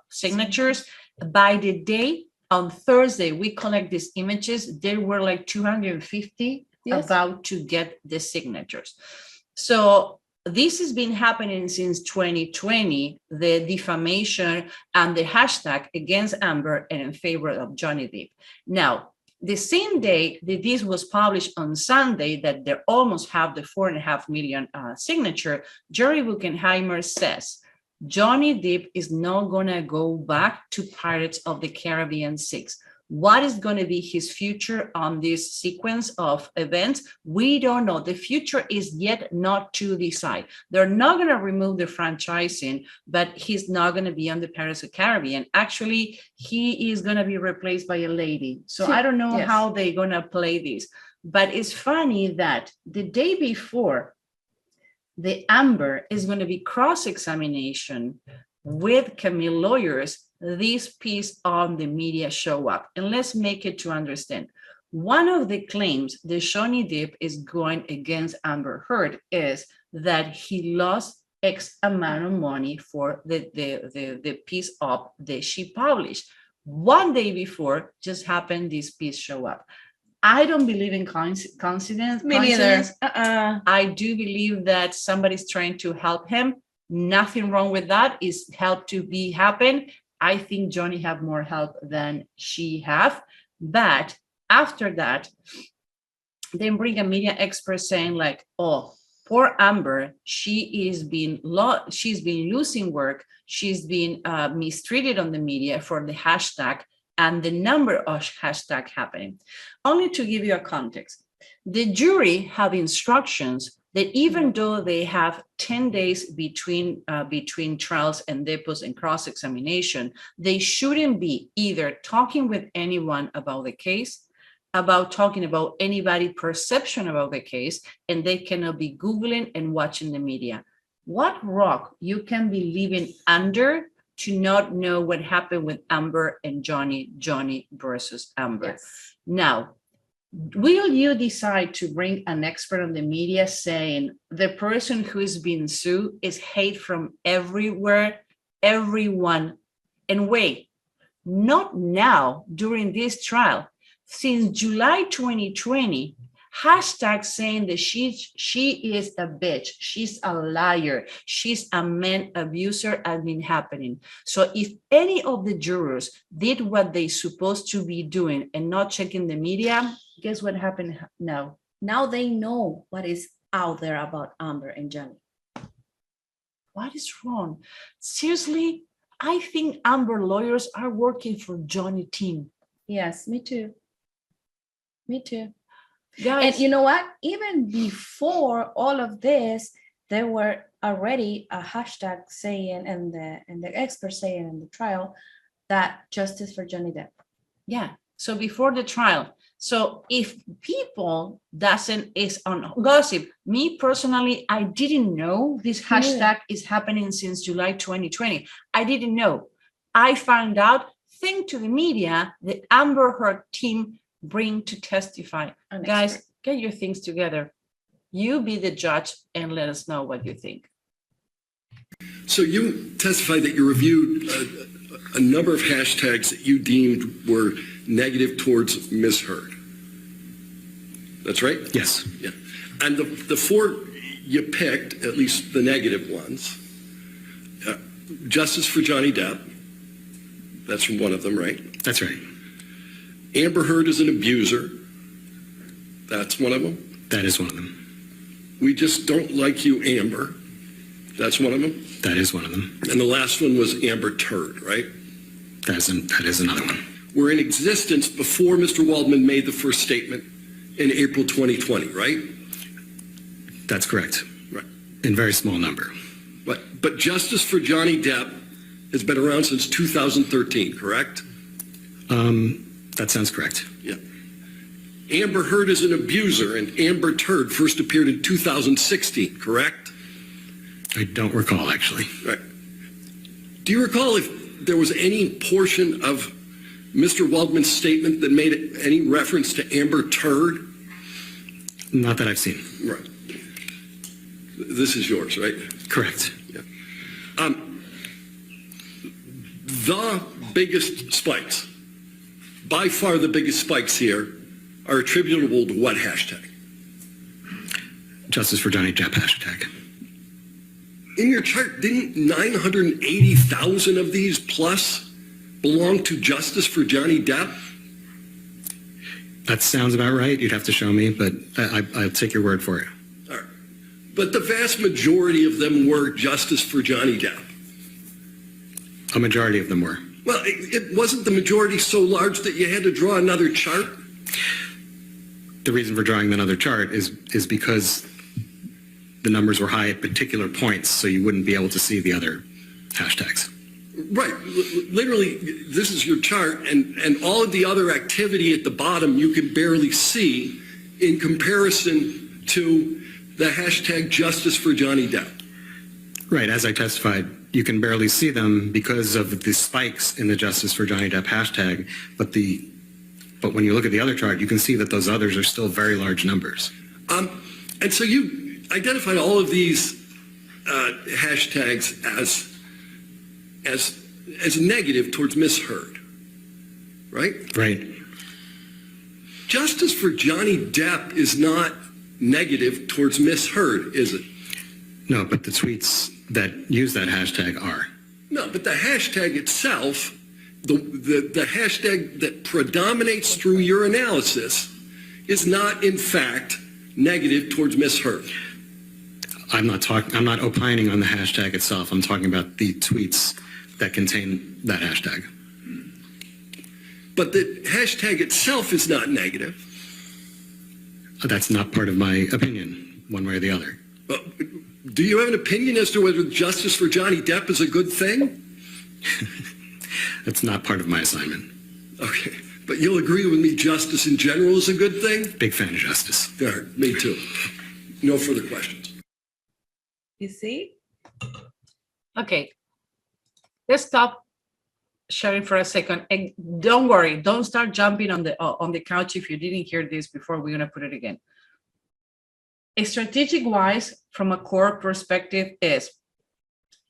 signatures. By the day, on Thursday, we collect these images. There were like 250 about to get the signatures. So this has been happening since 2020, the defamation and the hashtag against Amber and in favor of Johnny Depp. Now, the same day that this was published on Sunday, that they almost have the 4.5 million signature, Jerry Bruckheimer says, Johnny Depp is not going to go back to Pirates of the Caribbean 6. What is going to be his future on this sequence of events? We don't know. The future is yet not to decide. They're not going to remove the franchising, but he's not going to be on the Pirates of the Caribbean. Actually, he is going to be replaced by a lady. So I don't know how they're going to play this. But it's funny that the day before, the Amber is going to be cross-examination with Camille lawyers. This piece on the media show up. And let's make it to understand. One of the claims that Johnny Depp is going against Amber Heard is that he lost X amount of money for the piece op that she published. One day before, just happened this piece show up. I don't believe in coincidence. Me neither. I do believe that somebody's trying to help him. Nothing wrong with that. Is help to be happen. I think Johnny have more help than she have. But after that, then bring a media expert saying like, oh, poor Amber, she's been losing work. She's been mistreated on the media for the hashtag and the number of hashtag happening. Only to give you a context, the jury have instructions that even though they have 10 days between trials and depots and cross-examination, they shouldn't be either talking with anyone about the case, about talking about anybody's perception about the case, and they cannot be Googling and watching the media. What rock you can be living under to not know what happened with Amber and Johnny versus Amber? Yes. Now, will you decide to bring an expert on the media saying the person who is being sued is hate from everywhere, everyone? And wait, not now during this trial. Since July 2020, hashtag saying that she is a bitch, she's a liar, she's a man abuser has been happening. So if any of the jurors did what they supposed to be doing and not checking the media, guess what happened now? Now they know what is out there about Amber and Johnny. What is wrong? Seriously, I think Amber lawyers are working for Johnny team. Yes, me too. Me too. Guys, And you know what? Even before all of this, there were already a hashtag saying, and the experts saying in the trial, that justice for Johnny Depp. yeah. So before the trial. So if people is on gossip, me personally, I didn't know this hashtag is happening since July 2020. I didn't know. I found out thanks to the media that Amber Heard team bring to testify. Guys, get your things together. You be the judge and let us know what you think. So you testified that you reviewed a number of hashtags that you deemed were negative towards Ms. Heard. That's right? Yes. Yeah. And the four you picked, at least the negative ones, justice for Johnny Depp, that's one of them, right? That's right. Amber Heard is an abuser. That's one of them. That is one of them. We just don't like you, Amber. That's one of them. That is one of them. And the last one was Amber Turd, right? That is another one. Were in existence before Mr. Waldman made the first statement in April 2020, right? That's correct. Right. In very small number. But justice for Johnny Depp has been around since 2013, correct? That sounds correct. Yeah. Amber Heard is an abuser, and Amber Turd first appeared in 2016, correct? I don't recall, actually. Right. Do you recall if there was any portion of Mr. Waldman's statement that made any reference to Amber Turd? Not that I've seen. Right. This is yours, right? Correct. Yeah. The biggest spikes, by far the biggest spikes here, are attributable to what hashtag? Justice for Johnny Depp hashtag. In your chart, didn't 980,000 of these plus belong to justice for Johnny Depp? That sounds about right. You'd have to show me, but I'll take your word for it. All right. But the vast majority of them were justice for Johnny Depp. A majority of them were. Well, it wasn't the majority so large that you had to draw another chart? The reason for drawing another chart is because the numbers were high at particular points, so you wouldn't be able to see the other hashtags. Right. Literally, this is your chart, and all of the other activity at the bottom you can barely see in comparison to the hashtag justice for Johnny Depp. Right. As I testified, you can barely see them because of the spikes in the Justice for Johnny Depp hashtag, but the But when you look at the other chart, you can see that those others are still very large numbers. And so you identified all of these hashtags as negative towards misheard, right? Right. Justice for Johnny Depp is not negative towards misheard, is it? No, but the tweets that use that hashtag are. No, but the hashtag itself, the hashtag that predominates through your analysis is not, in fact, negative towards misheard. I'm not opining on the hashtag itself. I'm talking about the tweets that contain that hashtag. But the hashtag itself is not negative. That's not part of my opinion, one way or the other. Do you have an opinion as to whether justice for Johnny Depp is a good thing? That's not part of my assignment. Okay, but you'll agree with me justice in general is a good thing? Big fan of justice. All right, me too. No further questions. You see? Okay, let's stop sharing for a second. And don't worry, don't start jumping on the couch if you didn't hear this before. We're gonna put it again. Strategic wise, from a core perspective, is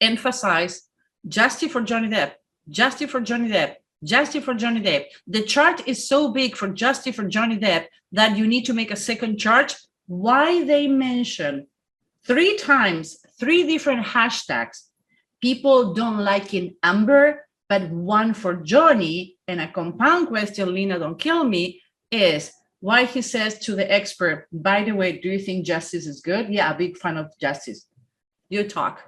emphasize justice for Johnny Depp, justice for Johnny Depp, justice for Johnny Depp. The chart is so big for justice for Johnny Depp that you need to make a second chart. Why they mention 3 times 3 different hashtags. People don't like in Amber, but one for Johnny, and a compound question, Lena, don't kill me, is why he says to the expert, by the way, do you think justice is good? Yeah, a big fan of justice. You talk.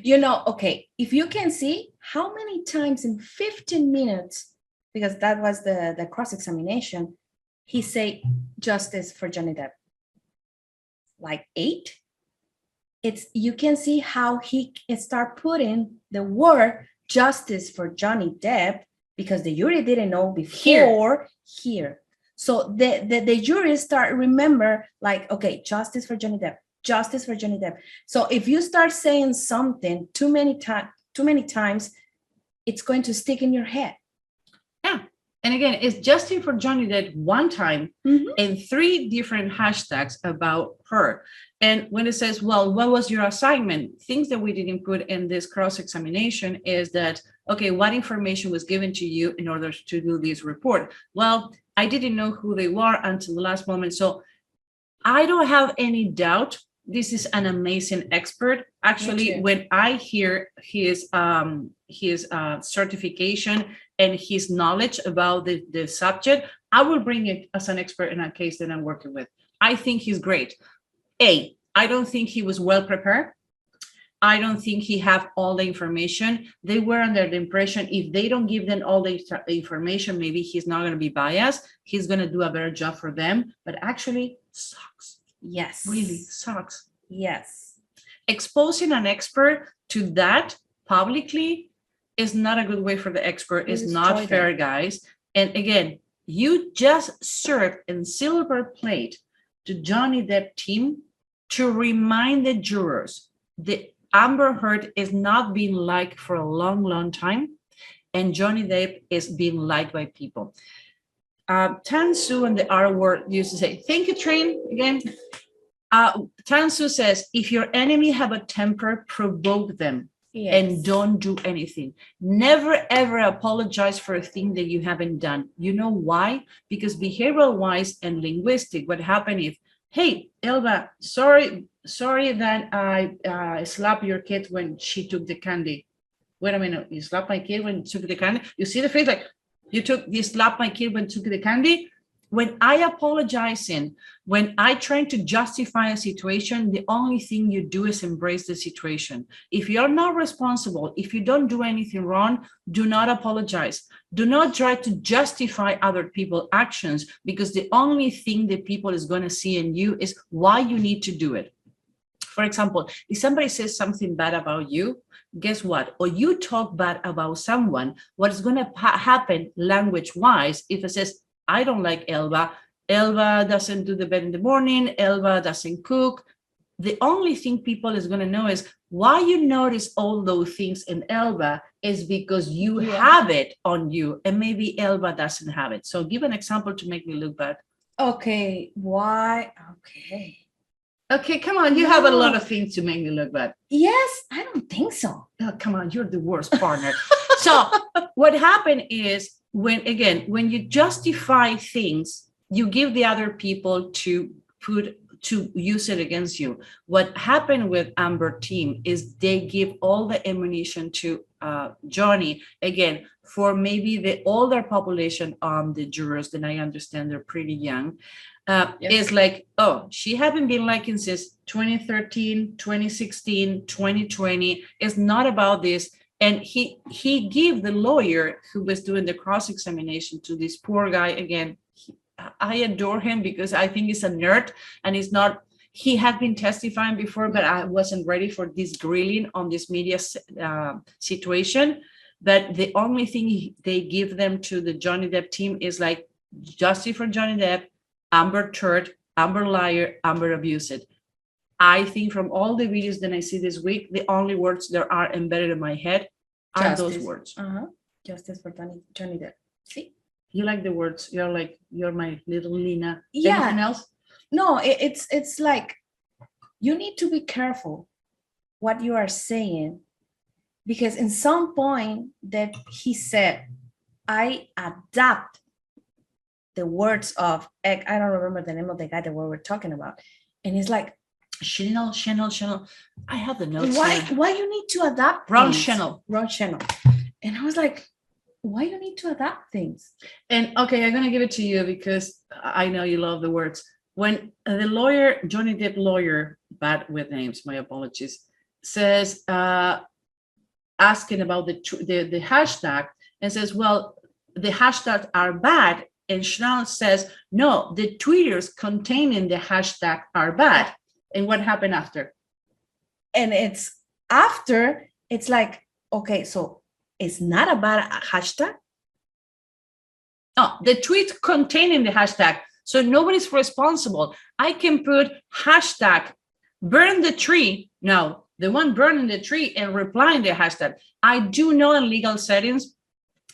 You know, okay, if you can see how many times in 15 minutes, because that was the cross-examination, he say justice for Johnny Depp. Like 8. You can see how he start putting the word justice for Johnny Depp, because the jury didn't know before here. So the jury start remember like, okay, justice for Johnny Depp, justice for Johnny Depp. So if you start saying something too many times, it's going to stick in your head. Yeah. And again, it's justice for Johnny Depp one time and 3 different hashtags about her. And when it says, well, what was your assignment? Things that we didn't put in this cross-examination is that, okay, what information was given to you in order to do this report? Well, I didn't know who they were until the last moment. So I don't have any doubt. This is an amazing expert. Actually, when I hear his certification and his knowledge about the subject, I will bring it as an expert in a case that I'm working with. I think he's great. I don't think he was well prepared. I don't think he have all the information. They were under the impression if they don't give them all the information, maybe he's not going to be biased. He's going to do a better job for them, but actually sucks. Yes. Really sucks. Yes. Exposing an expert to that publicly is not a good way for the expert. It's not fair, guys. And again, you just served in silver plate to Johnny Depp team to remind the jurors the Amber Heard is not being liked for a long, long time, and Johnny Depp is being liked by people. Tan Su and the R word used to say, thank you, Train, again. Tan Su says, if your enemy have a temper, provoke them. Yes. And don't do anything. Never, ever apologize for a thing that you haven't done. You know why? Because behavioral wise and linguistic, what happened if, hey, Elba, sorry that I slapped your kid when she took the candy. Wait a minute, you slapped my kid when she took the candy? You see the face like, you slapped my kid when she took the candy? When I apologizing, when I trying to justify a situation, the only thing you do is embrace the situation. If you're not responsible, if you don't do anything wrong, do not apologize. Do not try to justify other people's actions, because the only thing that people is going to see in you is why you need to do it. For example, if somebody says something bad about you, guess what? Or you talk bad about someone, what is going to happen language-wise if it says, I don't like Elba. Elba doesn't do the bed in the morning. Elba doesn't cook. the only thing people is going to know is why you notice all those things in Elba is because you have it on you, and maybe Elba doesn't have it. So give an example to make me look bad. Okay, why? Okay. Okay, come on. You have a lot of things to make me look bad. Yes, I don't think so. Oh, come on, you're the worst partner. So what happened is when you justify things, you give the other people to use it against you. What happened with Amber team is they give all the ammunition to Johnny, again, for maybe the older population on the jurors, then I understand they're pretty young. It's like, oh, she haven't been liking since 2013, 2016, 2020. It's not about this. And he gave the lawyer who was doing the cross-examination to this poor guy. Again, I adore him because I think he's a nerd, and he had been testifying before, but I wasn't ready for this grilling on this media situation. But the only thing they give them to the Johnny Depp team is like justice for Johnny Depp, Amber Turd, Amber liar, Amber abused. I think from all the videos that I see this week, the only words that are embedded in my head are those words. Justice for Johnny Depp. See? You like the words. You're my little Lina. Yeah. Anything else? No, it's like you need to be careful what you are saying, because in some point that he said, I adapt the words of, I don't remember the name of the guy that we were talking about. And it's like, Chanel. I have the notes. Why you need to adapt Ron things? Chanel. And I was like, why you need to adapt things? And okay, I'm going to give it to you because I know you love the words. When the lawyer, Johnny Depp lawyer, bad with names, my apologies, says, asking about the hashtag, and says, well, the hashtags are bad. And Chanel says, no, the tweeters containing the hashtag are bad. And what happened after? And it's after, it's like, okay, so it's not a bad hashtag? No, the tweet containing the hashtag. So nobody's responsible. I can put hashtag burn the tree. No, the one burning the tree and replying the hashtag. I do know in legal settings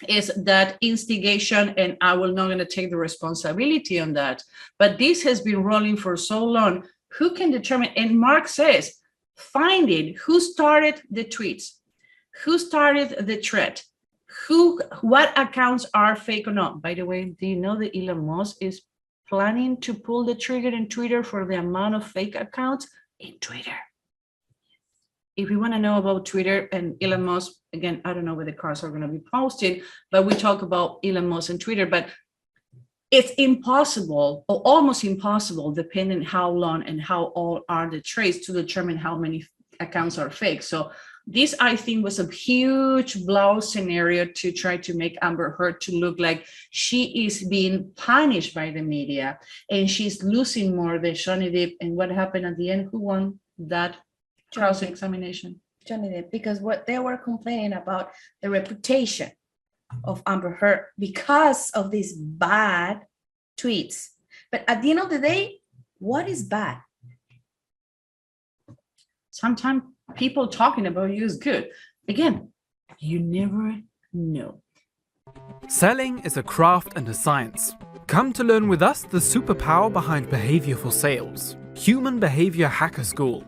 is that instigation, and I will not going to take the responsibility on that. But this has been rolling for so long. Who can determine? And Mark says, finding who started the tweets, who started the thread, what accounts are fake or not. By the way, do you know that Elon Musk is planning to pull the trigger in Twitter for the amount of fake accounts in Twitter? If you want to know about Twitter and Elon Musk, again, I don't know where the cars are going to be posted, but we talk about Elon Musk and Twitter, but it's impossible or almost impossible, depending how long and how old are the trace, to determine how many accounts are fake. So this, I think, was a huge blow scenario to try to make Amber Heard to look like she is being punished by the media and she's losing more than Johnny Depp. And what happened at the end? Who won that cross-examination? Johnny Depp, because what they were complaining about, the reputation of Amber Heard because of these bad tweets. But at the end of the day, what is bad? Sometimes people talking about you is good. Again, you never know. Selling is a craft and a science. Come to learn with us the superpower behind behavior for sales. Human Behavior Hacker School.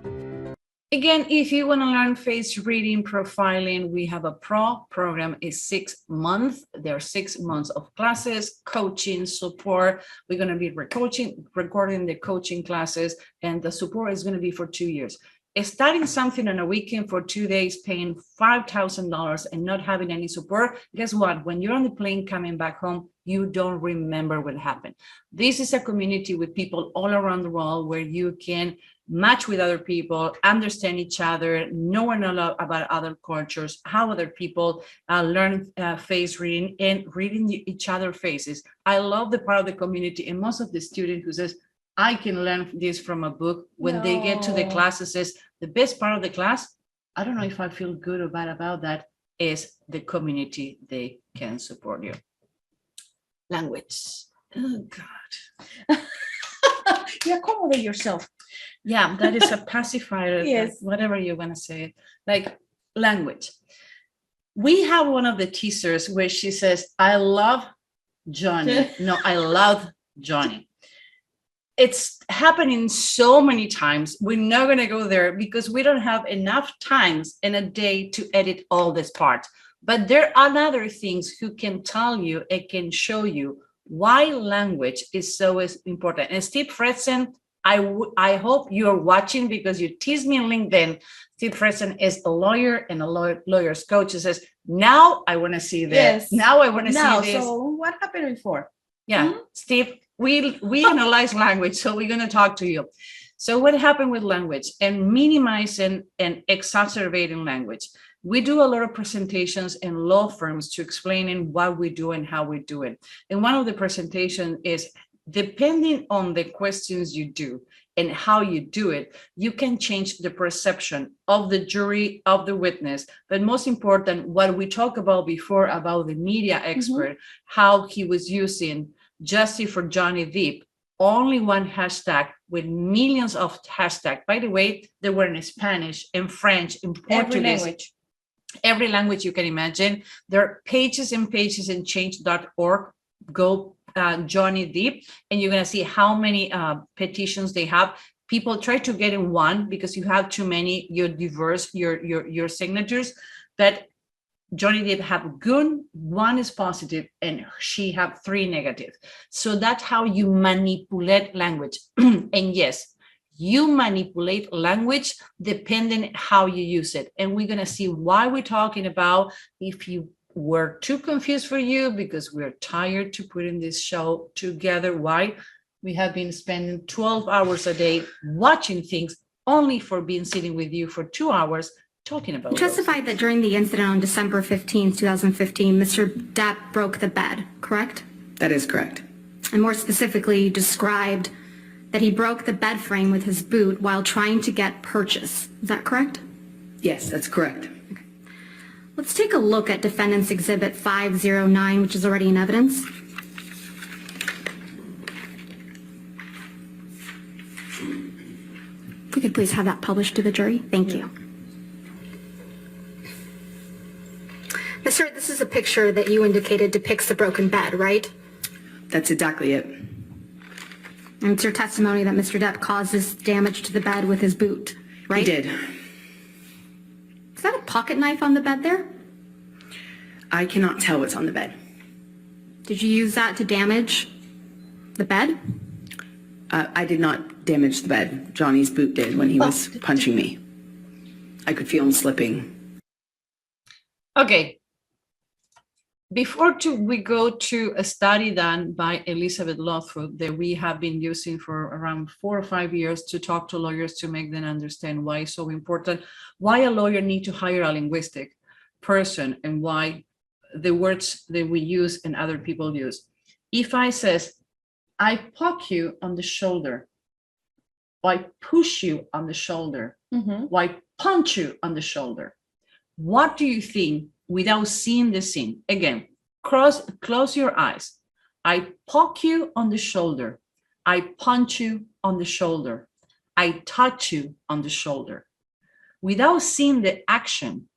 Again, if you want to learn face reading, profiling, we have a pro program. Is 6 months. There are 6 months of classes, coaching, support. We're going to be recording the coaching classes, and the support is going to be for 2 years. Starting something on a weekend for 2 days, paying $5,000 and not having any support, guess what? When you're on the plane coming back home, you don't remember what happened. This is a community with people all around the world where you can match with other people, understand each other, know a lot about other cultures, how other people learn face reading and reading each other's faces. I love the part of the community, and most of the students who says, I can learn this from a book, when they get to the classes, says the best part of the class, I don't know if I feel good or bad about that, is the community. They can support you. Language. Oh God. You accommodate yourself. Yeah, that is a pacifier. Yes. Whatever you're gonna say, like language. We have one of the teasers where she says, "I love Johnny." No, I love Johnny. It's happening so many times. We're not going to go there because we don't have enough times in a day to edit all this part. But there are other things who can tell you, it can show you why language is so important. And Steve Fredson, I hope you're watching because you teased me on LinkedIn. Steve Fredson is a lawyer and a lawyer's coach. He says, now I want to see this. Yes. Now I want to see this. So what happened before? Yeah, Steve, we analyze language, so we're going to talk to you. So what happened with language and minimizing and exacerbating language? We do a lot of presentations in law firms to explaining what we do and how we do it. And one of the presentations is, depending on the questions you do and how you do it, you can change the perception of the jury, of the witness, but most important, what we talked about before about the media expert, how he was using Justice for Johnny Depp, only one hashtag with millions of hashtags. By the way, they were in Spanish, in French, in Portuguese. Every language you can imagine. There are pages and pages in change.org. Go Johnny Depp, and you're going to see how many petitions they have. People try to get in one because you have too many, you're diverse, your signatures. But Johnny Depp have good, one is positive, and she have 3 negative. So that's how you manipulate language. And yes, you manipulate language depending how you use it. And we're going to see why we're talking about. If you were too confused for you, because we're tired to put in this show together, why we have been spending 12 hours a day watching things only for being sitting with you for 2 hours talking about You testified that during the incident on December 15, 2015, Mr. Depp broke the bed, correct? That is correct. And more specifically, you described that he broke the bed frame with his boot while trying to get purchase. Is that correct? Yes, that's correct. Let's take a look at Defendant's Exhibit 509, which is already in evidence. If we could please have that published to the jury. Thank you. Mister, this is a picture that you indicated depicts the broken bed, right? That's exactly it. And it's your testimony that Mr. Depp caused this damage to the bed with his boot, right? He did. Is that a pocket knife on the bed there? I cannot tell what's on the bed. Did you use that to damage the bed? I did not damage the bed. Johnny's boot did when he was punching me. I could feel him slipping. Okay. Before we go to a study done by Elizabeth Lothwood that we have been using for around 4 or 5 years to talk to lawyers to make them understand why it's so important, why a lawyer need to hire a linguistic person, and why the words that we use and other people use. If I says, I poke you on the shoulder, or I push you on the shoulder, or I punch you on the shoulder, what do you think without seeing the scene? Again, close your eyes. I poke you on the shoulder. I punch you on the shoulder. I touch you on the shoulder. Without seeing the action,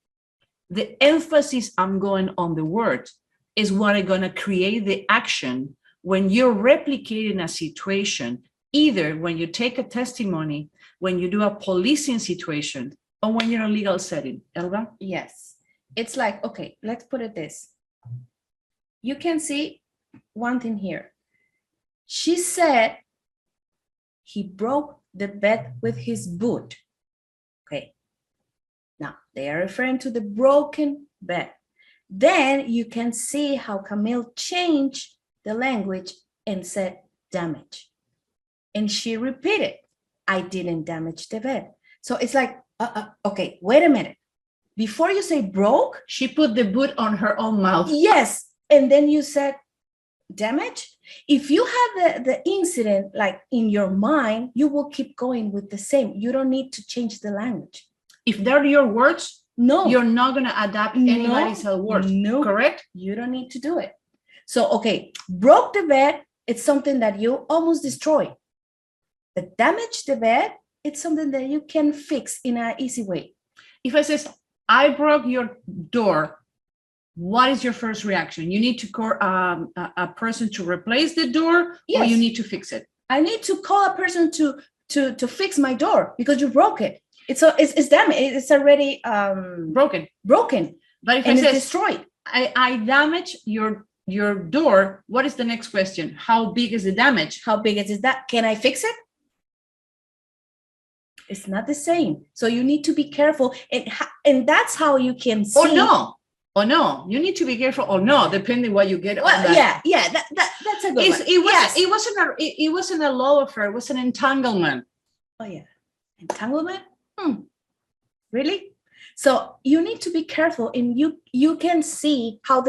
the emphasis I'm going on the word is what I'm going to create the action when you're replicating a situation, either when you take a testimony, when you do a policing situation, or when you're in a legal setting. Elba? Yes. It's like, okay, let's put it this. You can see one thing here. She said he broke the bed with his boot. Okay. Now, they are referring to the broken bed. Then you can see how Camille changed the language and said damage. And she repeated, I didn't damage the bed. So it's like, okay, wait a minute. Before you say broke, she put the boot on her own mouth. Yes. And then you said damage. If you have the incident like in your mind, you will keep going with the same. You don't need to change the language. If they're your words, no, you're not going to adapt anybody's words. No, correct? You don't need to do it. So, okay, broke the bed. It's something that you almost destroy. But damage the bed, it's something that you can fix in an easy way. If I says, I broke your door, what is your first reaction? You need to call a person to replace the door, or Yes. you need to fix it? I need to call a person to fix my door because you broke it. It's damaged. It's already broken. But if and I it's say destroyed. I damage your door, what is the next question? How big is the damage? How big is that? Can I fix it? It's not the same. So you need to be careful, and that's how you can see. Oh no, you need to be careful. Oh no, depending what you get. Well, yeah, that's a good one. It wasn't a love affair. It was an entanglement. Oh yeah, entanglement. Really? So you need to be careful, and you can see how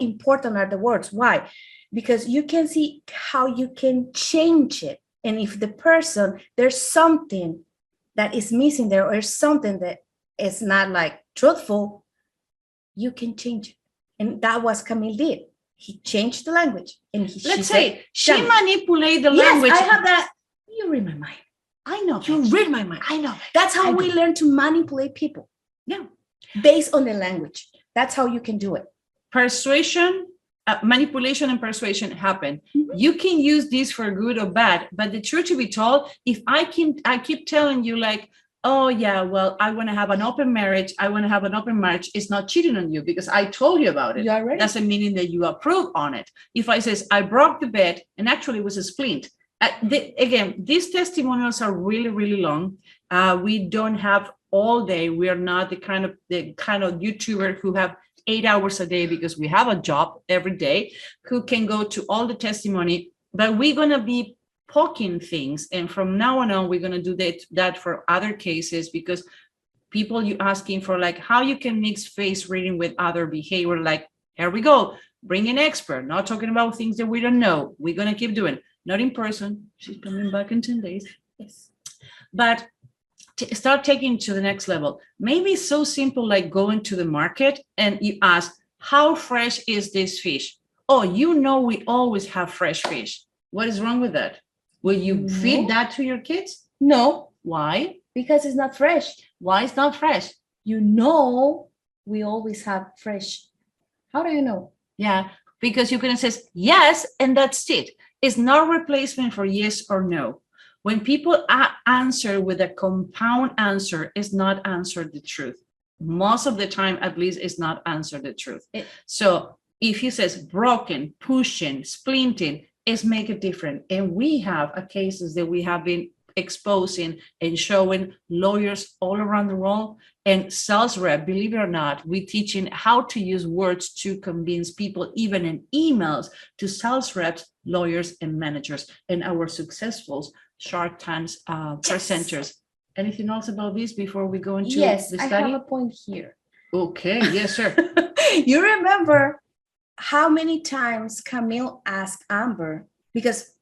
important are the words. Why? Because you can see how you can change it, and if the person there's something that is missing there, or something that is not like truthful, you can change it. And that was Camille did. He changed the language. And she manipulated the yes, language. I have that. You read my mind. I know. You read my mind. I know. That's how we learn to manipulate people. Yeah. Based on the language. That's how you can do it. Persuasion, manipulation and persuasion happen. You can use this for good or bad, but the truth to be told, if I keep telling you like, oh yeah, well, I want to have an open marriage, it's not cheating on you because I told you about it. Doesn't mean that you approve on it. If I says I broke the bed and actually it was a splint. Again, these testimonials are really, really long. We don't have all day. We are not the kind of YouTuber who have 8 hours a day because we have a job every day who can go to all the testimony, but we're going to be poking things. And from now on, we're going to do that for other cases because people you asking for like how you can mix face reading with other behavior. Like, here we go. Bring an expert, not talking about things that we don't know. We're going to keep doing, not in person. She's coming back in 10 days. Yes. But start taking to the next level. Maybe it's so simple like going to the market and you ask, how fresh is this fish? Oh, we always have fresh fish. What is wrong with that? Will you feed that to your kids? No. Why? Because it's not fresh. Why it's not fresh? We always have fresh. How do you know? Yeah, because you're going to say yes, and that's it. It's not replacement for yes or no. When people answer with a compound answer, it's not answer the truth. Most of the time, at least, it's not answer the truth. So if he says broken, pushing, splinting, it's make it different. And we have cases that we have been exposing and showing lawyers all around the world and sales rep, believe it or not, we teaching how to use words to convince people, even in emails, to sales reps, lawyers, and managers, and our successful Shark Tanks presenters. Anything else about this before we go into the study? Yes, I have a point here. Okay, yes, sir. You remember how many times Camille asked Amber, because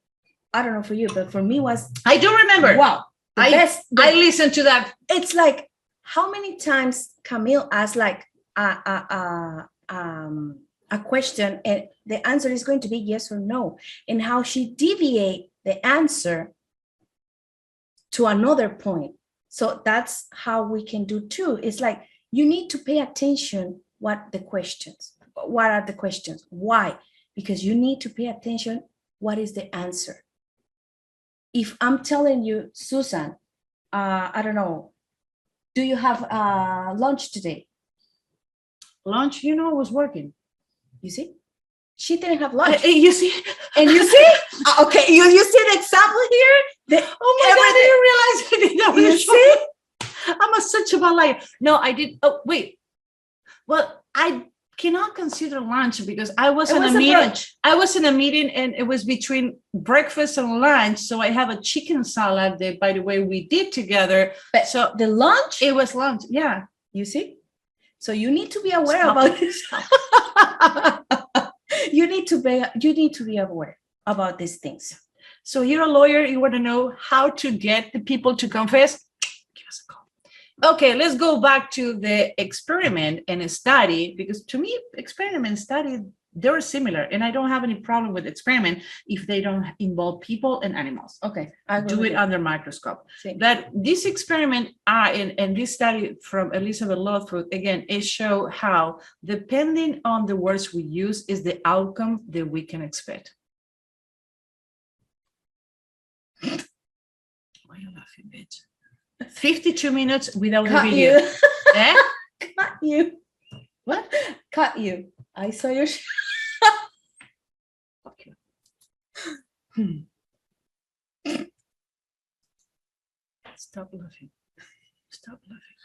I don't know for you, but for me I do remember. Wow. I listened to that. It's like, how many times Camille asked like a question and the answer is going to be yes or no, and how she deviate the answer to another point. So that's how we can do too. It's like, you need to pay attention what are the questions? Why? Because you need to pay attention. What is the answer? If I'm telling you, Susan, I don't know, do you have lunch today? Lunch, I was working. You see? She didn't have lunch. You see? And you see? Okay, you see the example here? Oh my God, I didn't realize I did that. You see? I'm such a bad liar. No, I did. Oh, wait. Well, I cannot consider lunch because I was in a meeting. Brunch. I was in a meeting and it was between breakfast and lunch. So I have a chicken salad that, by the way, we did together. But so the lunch? It was lunch. Yeah. You see? So you need to be aware about this. You need to be aware about these things. So you're a lawyer. You want to know how to get the people to confess? Give us a call. Okay, let's go back to the experiment and study, because to me, experiment study, They're similar, and I don't have any problem with experiment if they don't involve people and animals. Okay, I Do it under microscope. Sí. But this experiment and this study from Elizabeth Lothwood, again, it show how depending on the words we use is the outcome that we can expect. Why are you laughing, bitch? 52 minutes without the Cut video. you. Eh? Cut you. What? Cut you. I saw your. Okay. Stop laughing. Stop laughing.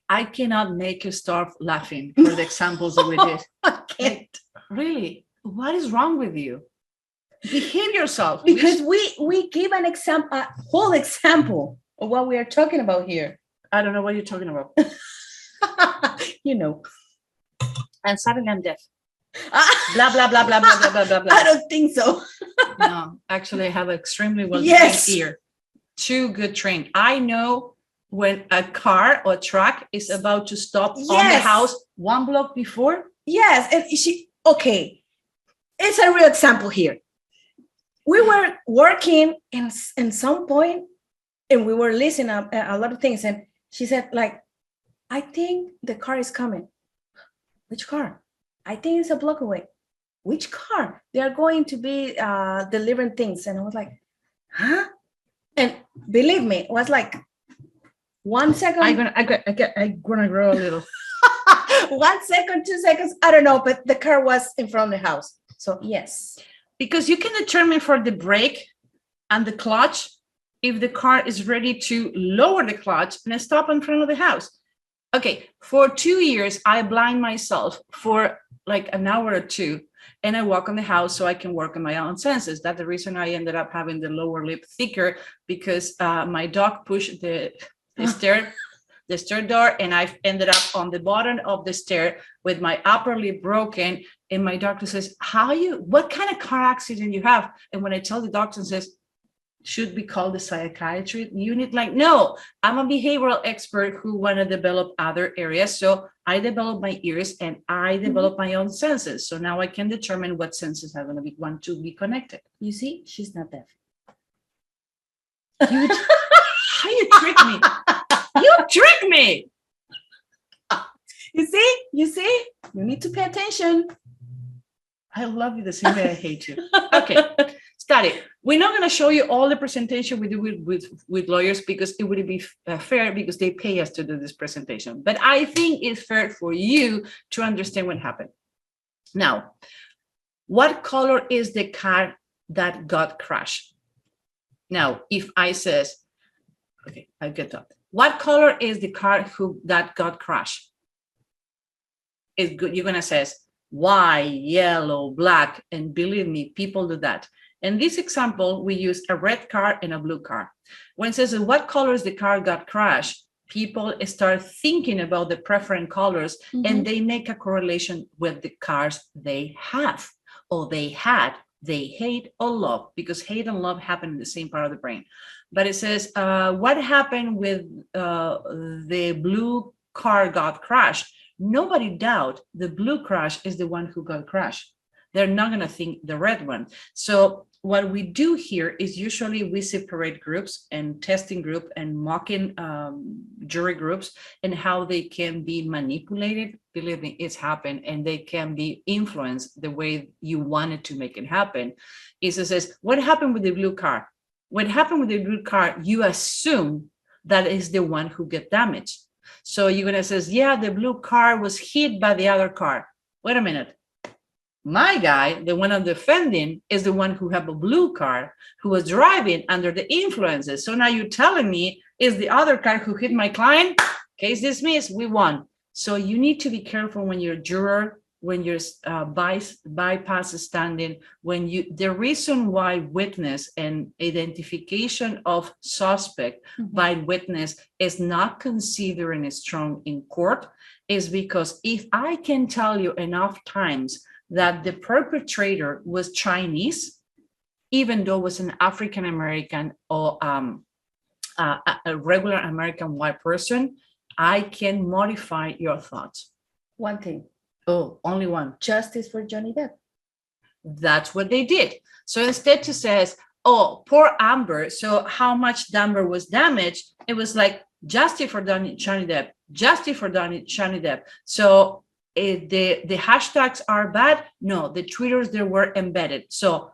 I cannot make you stop laughing for the examples that we did. I can't. Really? What is wrong with you? Behave yourself. Because we give an example, a whole example of what we are talking about here. I don't know what you're talking about. You know. And suddenly I'm deaf. Blah, blah, blah, blah, blah, blah, blah, blah, blah. I don't think so. No, actually, I have extremely well trained Yes. ear. Too good trained. I know when a car or truck is about to stop on the Yes. house 1 block before. Yes, and okay. It's a real example here. We were working in some point, and we were listening a lot of things, and she said, like, I think the car is coming. Which car? I think it's a block away. Which car? They are going to be delivering things. And I was like, huh? And believe me, it was like 1 second. I'm gonna grow a little. 1 second, 2 seconds. I don't know, but the car was in front of the house. So yes. Because you can determine for the brake and the clutch if the car is ready to lower the clutch and stop in front of the house. Okay, for 2 years, I blind myself for like an hour or two, and I walk on the house so I can work on my own senses. That's the reason I ended up having the lower lip thicker, because my dog pushed the stair door, and I ended up on the bottom of the stair with my upper lip broken. And my doctor says, what kind of car accident you have? And when I tell the doctor, says, should we call the psychiatry unit? Like, no, I'm a behavioral expert who want to develop other areas. So I develop my ears and I develop my own senses. So now I can determine what senses are going to want to be connected. You see, she's not deaf. How you trick me? You trick me. You see, you need to pay attention. I love you the same way I hate you. Okay, study. We're not going to show you all the presentation we do with lawyers, because it wouldn't be fair, because they pay us to do this presentation. But I think it's fair for you to understand what happened. Now, what color is the car that got crashed? Now, if I says, okay, I get that. What color is the car that got crashed? It's good. You're going to say white, yellow, black, and believe me, people do that. In this example, we use a red car and a blue car. When it says what colors the car got crashed, people start thinking about the preferred colors, and they make a correlation with the cars they have, or they had, they hate or love, because hate and love happen in the same part of the brain. But it says, what happened with the blue car got crashed? Nobody doubt the blue crash is the one who got crashed. They're not going to think the red one. So what we do here is usually we separate groups and testing group and mocking jury groups, and how they can be manipulated. Believe me, it's happened, and they can be influenced the way you wanted to make it happen. It says, what happened with the blue car? What happened with the blue car, you assume that is the one who get damaged. So you're going to say, yeah, the blue car was hit by the other car. Wait a minute. My guy, the one I'm defending, is the one who have a blue car, who was driving under the influences. So now you're telling me is the other car who hit my client? Case dismissed, we won. So you need to be careful when you're a juror, when you're bypass standing, the reason why witness and identification of suspect by witness is not considered strong in court is because if I can tell you enough times that the perpetrator was Chinese, even though it was an African American or a regular American white person, I can modify your thoughts. One thing. Oh, only one. Justice for Johnny Depp. That's what they did. So instead to says, oh, poor Amber. So how much Amber was damaged? It was like justice for Johnny Depp, justice for Johnny Depp. So the hashtags are bad. No, the Twitters there were embedded. So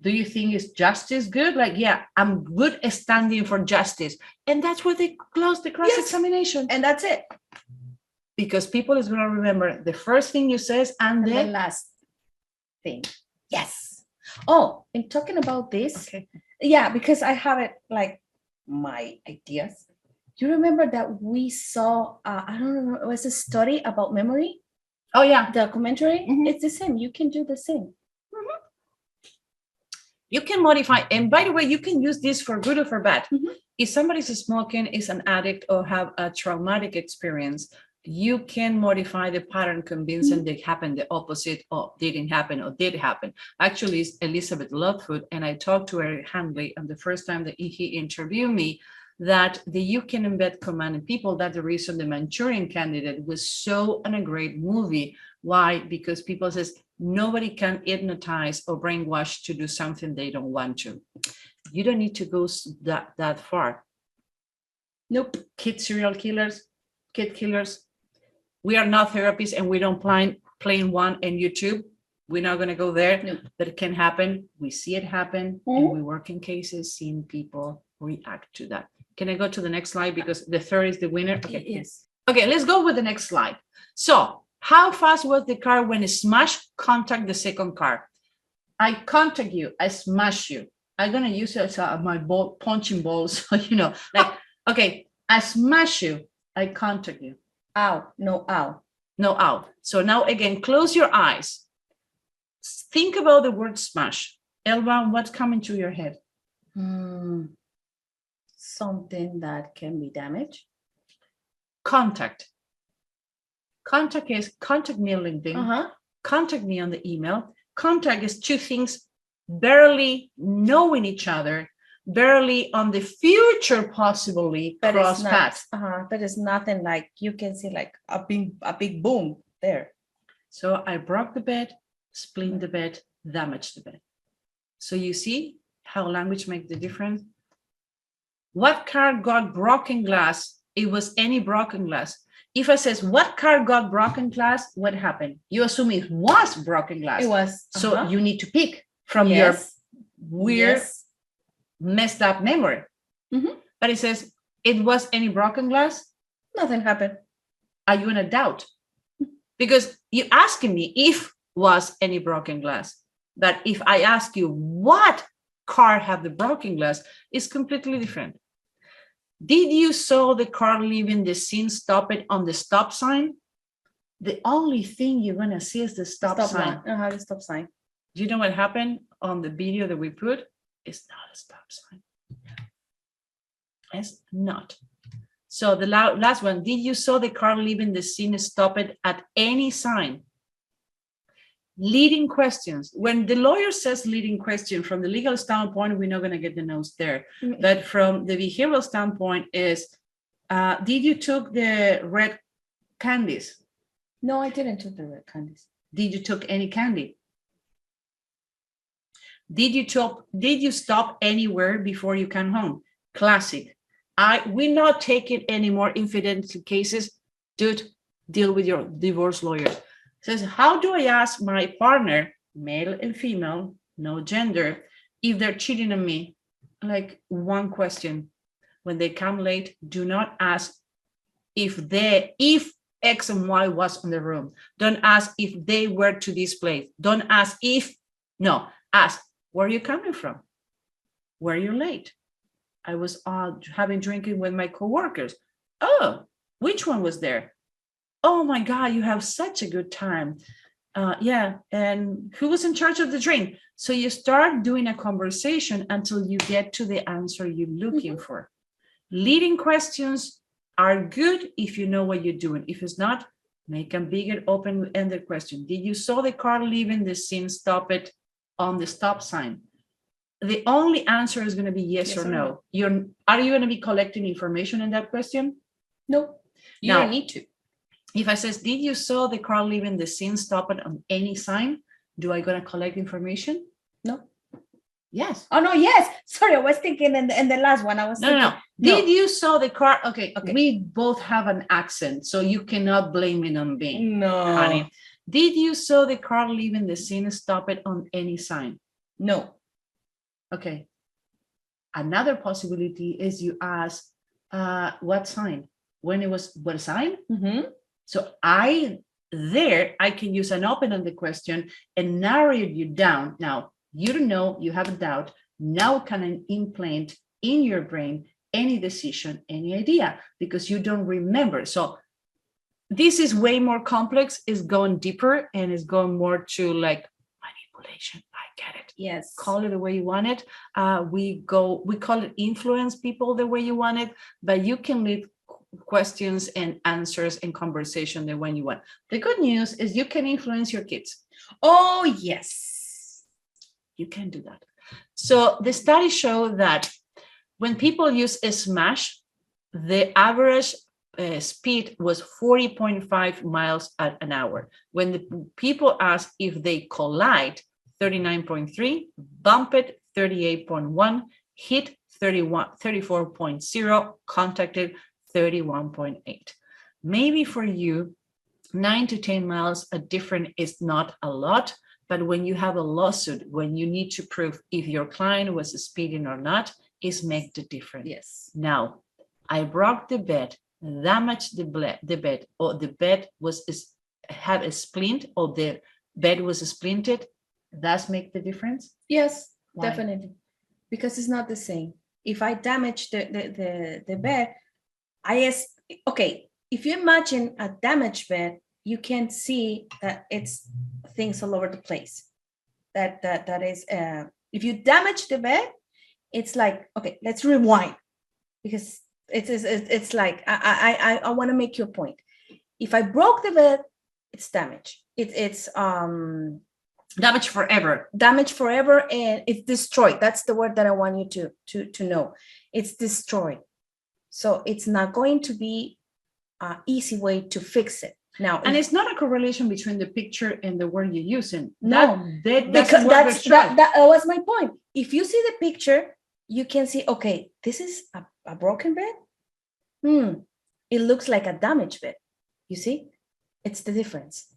do you think is justice good? Like, yeah, I'm good at standing for justice. And that's where they close the cross-examination. And that's it. Because people is going to remember the first thing you says and the then last thing. Yes. Oh, and talking about this, yeah, because I have it like my ideas. You remember that we saw, I don't remember, it was a study about memory? Oh, yeah. Documentary? It's the same. You can do the same. You can modify, and by the way, you can use this for good or for bad. If somebody's smoking, is an addict, or have a traumatic experience, you can modify the pattern, convincing they happened the opposite, or didn't happen, or did happen. Actually, it's Elizabeth Lovefoot, and I talked to Eric Handley on the first time that he interviewed me, that the you can embed command in people. That's the reason the Manchurian Candidate was so a great movie. Why? Because people says nobody can hypnotize or brainwash to do something they don't want to. You don't need to go that far. Nope. Kid serial killers, kid killers. We are not therapists, and we don't plain one in YouTube. We're not going to go there. Nope. But it can happen. We see it happen, and we work in cases seeing people react to that. Can I go to the next slide? Because the third is the winner. Okay. Yes. Okay, let's go with the next slide. So, how fast was the car when it smashed? Contact the second car. I contact you. I smash you. I'm going to use it as my punching ball. So, like, okay, I smash you. I contact you. Ow. No, ow. No, ow. So now again, close your eyes. Think about the word smash. Elba, what's coming to your head? Something that can be damaged. Contact. Contact is contact me on LinkedIn. Contact me on the email. Contact is two things barely knowing each other, barely on the future possibly cross paths. But it's nothing like you can see like a big boom there. So I broke the bed, split the bed, damaged the bed. So you see how language makes the difference? What car got broken glass? It was any broken glass. If I says, what car got broken glass? What happened? You assume it was broken glass. It was. So you need to pick from your weird, messed up memory. But it says, it was any broken glass? Nothing happened. Are you in a doubt? Because you're asking me if was any broken glass. But if I ask you what car have the broken glass, it's completely different. Did you saw the car leaving the scene, stop it on the stop sign? The only thing you're going to see is the stop sign. The stop sign. Do you know what happened on the video that we put? It's not a stop sign. It's not. So the last one, did you saw the car leaving the scene, stop it at any sign? Leading questions. When the lawyer says leading question, from the legal standpoint, we're not going to get the notes there. But from the behavioral standpoint is, did you took the red candies? No, I didn't took the red candies. Did you took any candy? Did you stop anywhere before you came home? Classic. We not take it anymore infidelity cases. Dude, deal with your divorce lawyer. Says, how do I ask my partner, male and female, no gender, if they're cheating on me? Like one question. When they come late, do not ask if X and Y was in the room. Don't ask if they were to this place. Don't ask ask, where are you coming from? Were you late? I was having drinking with my coworkers. Oh, which one was there? Oh my God, you have such a good time. And who was in charge of the drink? So you start doing a conversation until you get to the answer you're looking for. Leading questions are good if you know what you're doing. If it's not, make a bigger open-ended question. Did you saw the car leaving the scene, stop it on the stop sign? The only answer is going to be yes or no. Are you going to be collecting information in that question? No, you don't need to. If I says, did you saw the car leaving the scene, stop it on any sign? Do I gonna collect information? No. Yes. Oh no, yes. Sorry, I was thinking in the last one. I was No. thinking, Did you saw the car? Okay. Okay. We both have an accent, so you cannot blame it on me, No. honey. Did you saw the car leaving the scene, stop it on any sign? No. Okay. Another possibility is you ask, what sign? When it was, what sign? Mm-hmm. So I can use an open-ended question and narrow you down. Now, you don't know, you have a doubt. Now can I implant in your brain any decision, any idea, because you don't remember. So this is way more complex, is going deeper and is going more to like manipulation. I get it. Yes. Call it the way you want it. We call it influence people the way you want it, but you can leave questions and answers and conversation the way you want. The good news is you can influence your kids. Oh, yes. You can do that. So the studies show that when people use a smash, the average speed was 40.5 miles an hour. When the people asked if they collide, 39.3, bump it, 38.1, hit 34.0, contacted 31.8. Maybe for you, 9 to 10 miles a difference is not a lot, but when you have a lawsuit, when you need to prove if your client was speeding or not, is make the difference. Yes. Now, I broke the bed, damaged the bed, or the bed had a splint, or the bed was splinted. Does make the difference? Yes, Why? definitely. Because it's not the same. If I damage the bed, okay, if you imagine a damaged bed, you can see that it's things all over the place. That is, if you damage the bed, it's like, okay, let's rewind, because it's like, I want to make your point. If I broke the bed, it's damaged. It's damaged forever. Damaged forever, and it's destroyed. That's the word that I want you to know. It's destroyed. So it's not going to be an easy way to fix it. Now, and it's not a correlation between the picture and the word you're using. No, because that was my point. If you see the picture, you can see, okay, this is a broken bed. It looks like a damaged bed. You see, it's the difference.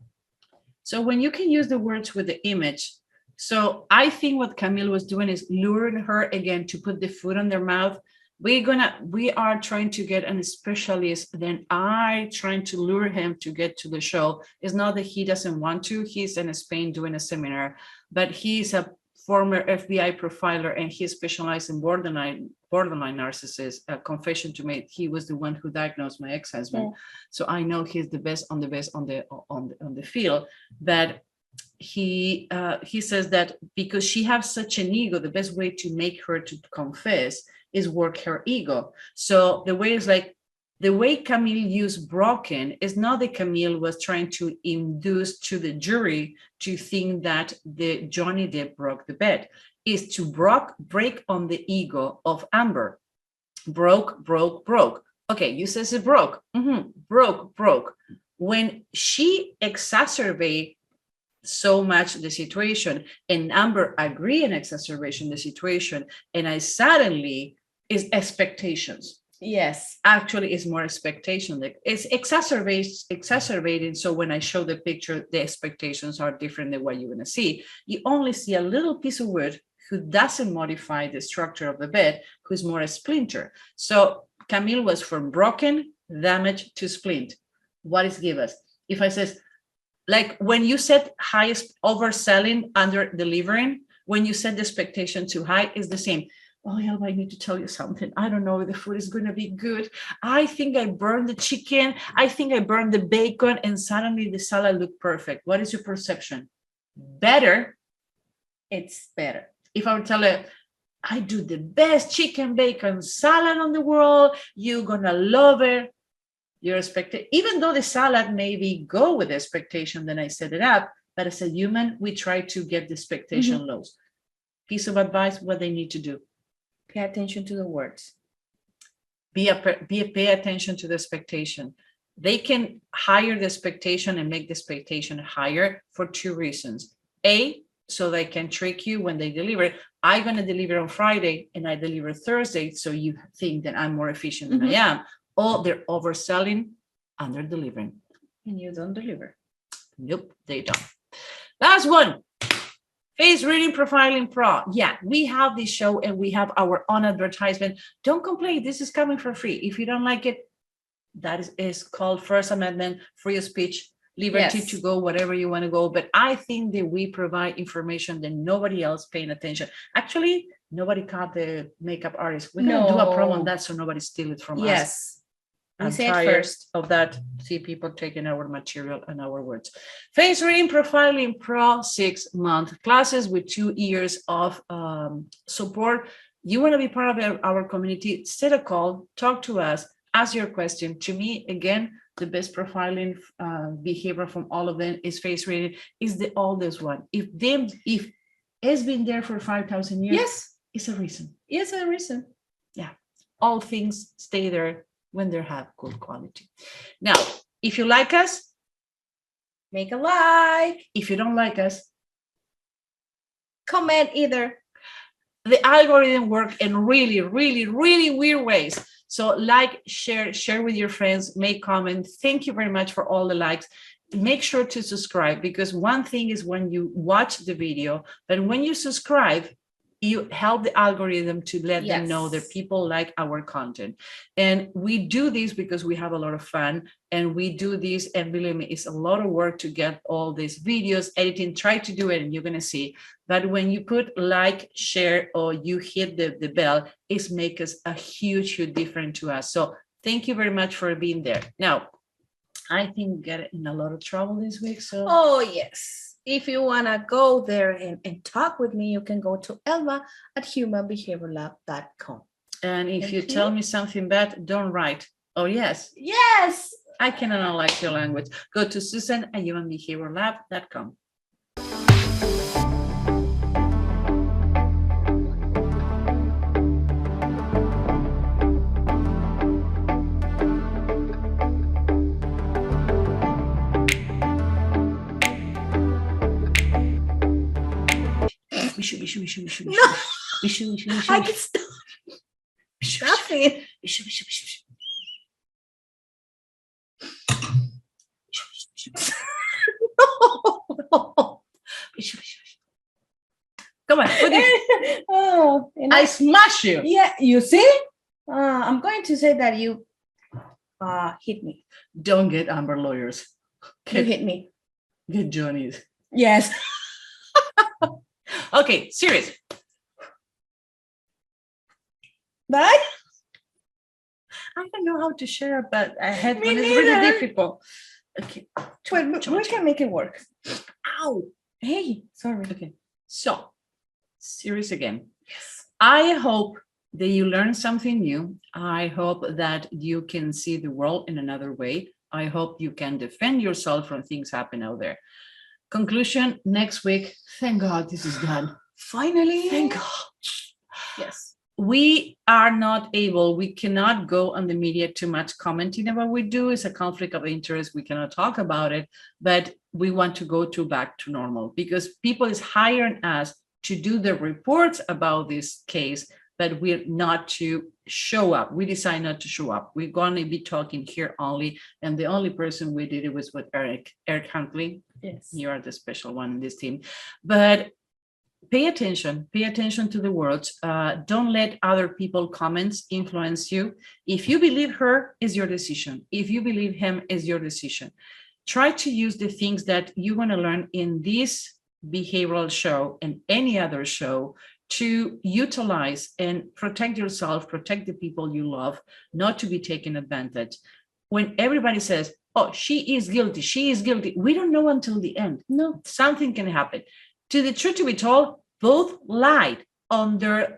So when you can use the words with the image, so I think what Camille was doing is luring her again to put the food on their mouth. We are trying to get a specialist. Then I trying to lure him to get to the show. It's not that he doesn't want to. He's in Spain doing a seminar, but he's a former FBI profiler and he specialized in borderline narcissist. A confession to me, he was the one who diagnosed my ex-husband. Yeah. So I know he's the best on the field. But he says that because she has such an ego, the best way to make her to confess is work her ego. So the way Camille used broken is not that Camille was trying to induce to the jury to think that the Johnny Depp broke the bed, is to break on the ego of Amber. Broke. Okay, you says it broke. Broke. When she exacerbate so much the situation and Amber agree in exacerbation the situation, and I suddenly is expectations. Yes, actually it's more expectation. Like it's exacerbating. So when I show the picture, the expectations are different than what you're going to see. You only see a little piece of wood who doesn't modify the structure of the bed, who's more a splinter. So Camille was from broken, damage to splint. What is give us? If I says, like when you set highest overselling, under delivering, when you set the expectation too high, is the same. Oh, Elba, I need to tell you something. I don't know if the food is going to be good. I think I burned the chicken. I think I burned the bacon, and suddenly the salad looked perfect. What is your perception? Better. It's better. If I would tell her, I do the best chicken bacon salad on the world, you're going to love it. Your expectation, even though the salad maybe go with the expectation, then I set it up. But as a human, we try to get the expectation low. Piece of advice, what they need to do. Pay attention to the words. Pay attention to the expectation. They can higher the expectation and make the expectation higher for two reasons. A, so they can trick you when they deliver. I'm going to deliver on Friday and I deliver Thursday, so you think that I'm more efficient than I am. Or they're overselling and they're delivering, and you don't deliver. Nope, they don't. Last one. Face Reading Profiling Pro. Yeah, we have this show and we have our own advertisement. Don't complain. This is coming for free. If you don't like it, that is called First Amendment, free speech, liberty to go wherever you want to go. But I think that we provide information that nobody else paying attention. Actually, nobody caught the makeup artist. We're going to do a promo on that so nobody steal it from us. Yes. I'm tired of that. See people taking our material and our words. Face Reading Profiling Pro 6-month classes with 2 years of support. You want to be part of our community? Set a call, talk to us, ask your question. To me, again, the best profiling behavior from all of them is face reading. Is the oldest one. If it's been there for 5,000 years, yes, it's a reason. It's a reason. Yeah, all things stay there when they have good quality. Now, if you like us, make a like. If you don't like us, comment either. The algorithm works in really, really, really weird ways. So like, share with your friends, make comments. Thank you very much for all the likes. Make sure to subscribe, because one thing is when you watch the video, but when you subscribe, you help the algorithm to let them know that people like our content. And we do this because we have a lot of fun, and we do this, and believe me, it's a lot of work to get all these videos, editing, try to do it and you're gonna see. But when you put like, share, or you hit the bell, it makes us a huge, huge difference to us. So thank you very much for being there. Now, I think we get in a lot of trouble this week, so. Oh, yes. If you want to go there and talk with me, you can go to Elba at humanbehaviorlab.com. And if you tell me something bad, don't write. Oh, yes. Yes. I can analyze your language. Go to Susan at humanbehaviorlab.com. No, I can stop. Stop it. No. Come on. Oh, I smash you. Yeah, you see? I'm going to say that you hit me. Don't get Amber lawyers. You hit me. Get Johnny's. Yes. Okay, serious. Bye. I don't know how to share, but I had Me one. It's neither. really difficult. Okay. Well, we can make it work. Ow. Hey, sorry. Okay. So, serious again. Yes. I hope that you learn something new. I hope that you can see the world in another way. I hope you can defend yourself from things happening out there. Conclusion, next week. Thank God this is done. Finally. Thank God. Yes. We are not able, we cannot go on the media too much commenting about what we do. It's a conflict of interest. We cannot talk about it, but we want to go back to normal, because people is hiring us to do the reports about this case, but we're not to show up. We decide not to show up. We're going to be talking here only. And the only person we did it was with Eric Huntley. Yes. You are the special one in this team. But pay attention to the words. Don't let other people's comments influence you. If you believe her, is your decision. If you believe him, is your decision. Try to use the things that you want to learn in this behavioral show and any other show to utilize and protect yourself, protect the people you love, not to be taken advantage. When everybody says, oh, she is guilty, we don't know until the end. No, something can happen. To the truth to be told, both lied on their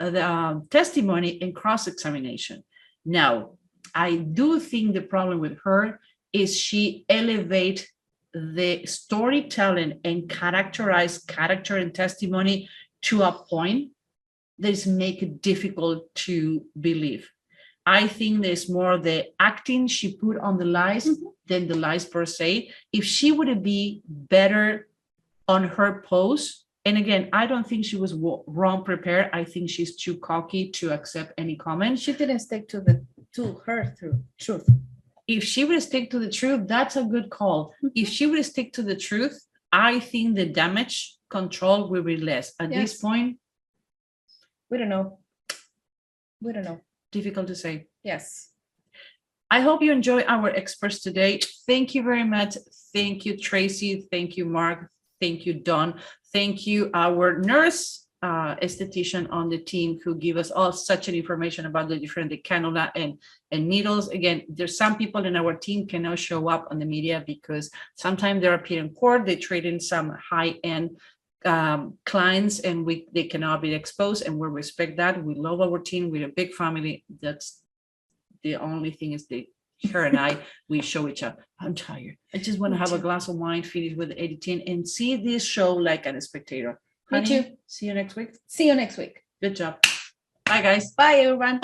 testimony and cross-examination. Now, I do think the problem with her is she elevates the storytelling and characterize character and testimony to a point that is make it difficult to believe. I think there's more the acting she put on the lies than the lies per se. If she would be better on her post, and again, I don't think she was wrong prepared. I think she's too cocky to accept any comment. She didn't stick to her truth. If she would stick to the truth, that's a good call. If she would stick to the truth, I think the damage control will be less. At this point, we don't know. Difficult to say. Yes. I hope you enjoy our experts today. Thank you very much. Thank you, Tracy. Thank you, Mark. Thank you, Dawn. Thank you, our nurse, esthetician on the team who give us all such an information about the different cannula and needles. Again, there's some people in our team cannot show up on the media because sometimes they're appearing in court, they trade in some high-end clients and they cannot be exposed, and we respect that. We love our team. We're a big family. That's the only thing is her and I, we show each other. I'm tired. I just want to have a glass of wine, finish with editing, and see this show like a spectator. Me Honey, too. see you next week. See you next week. Good job. Bye, guys. Bye, everyone.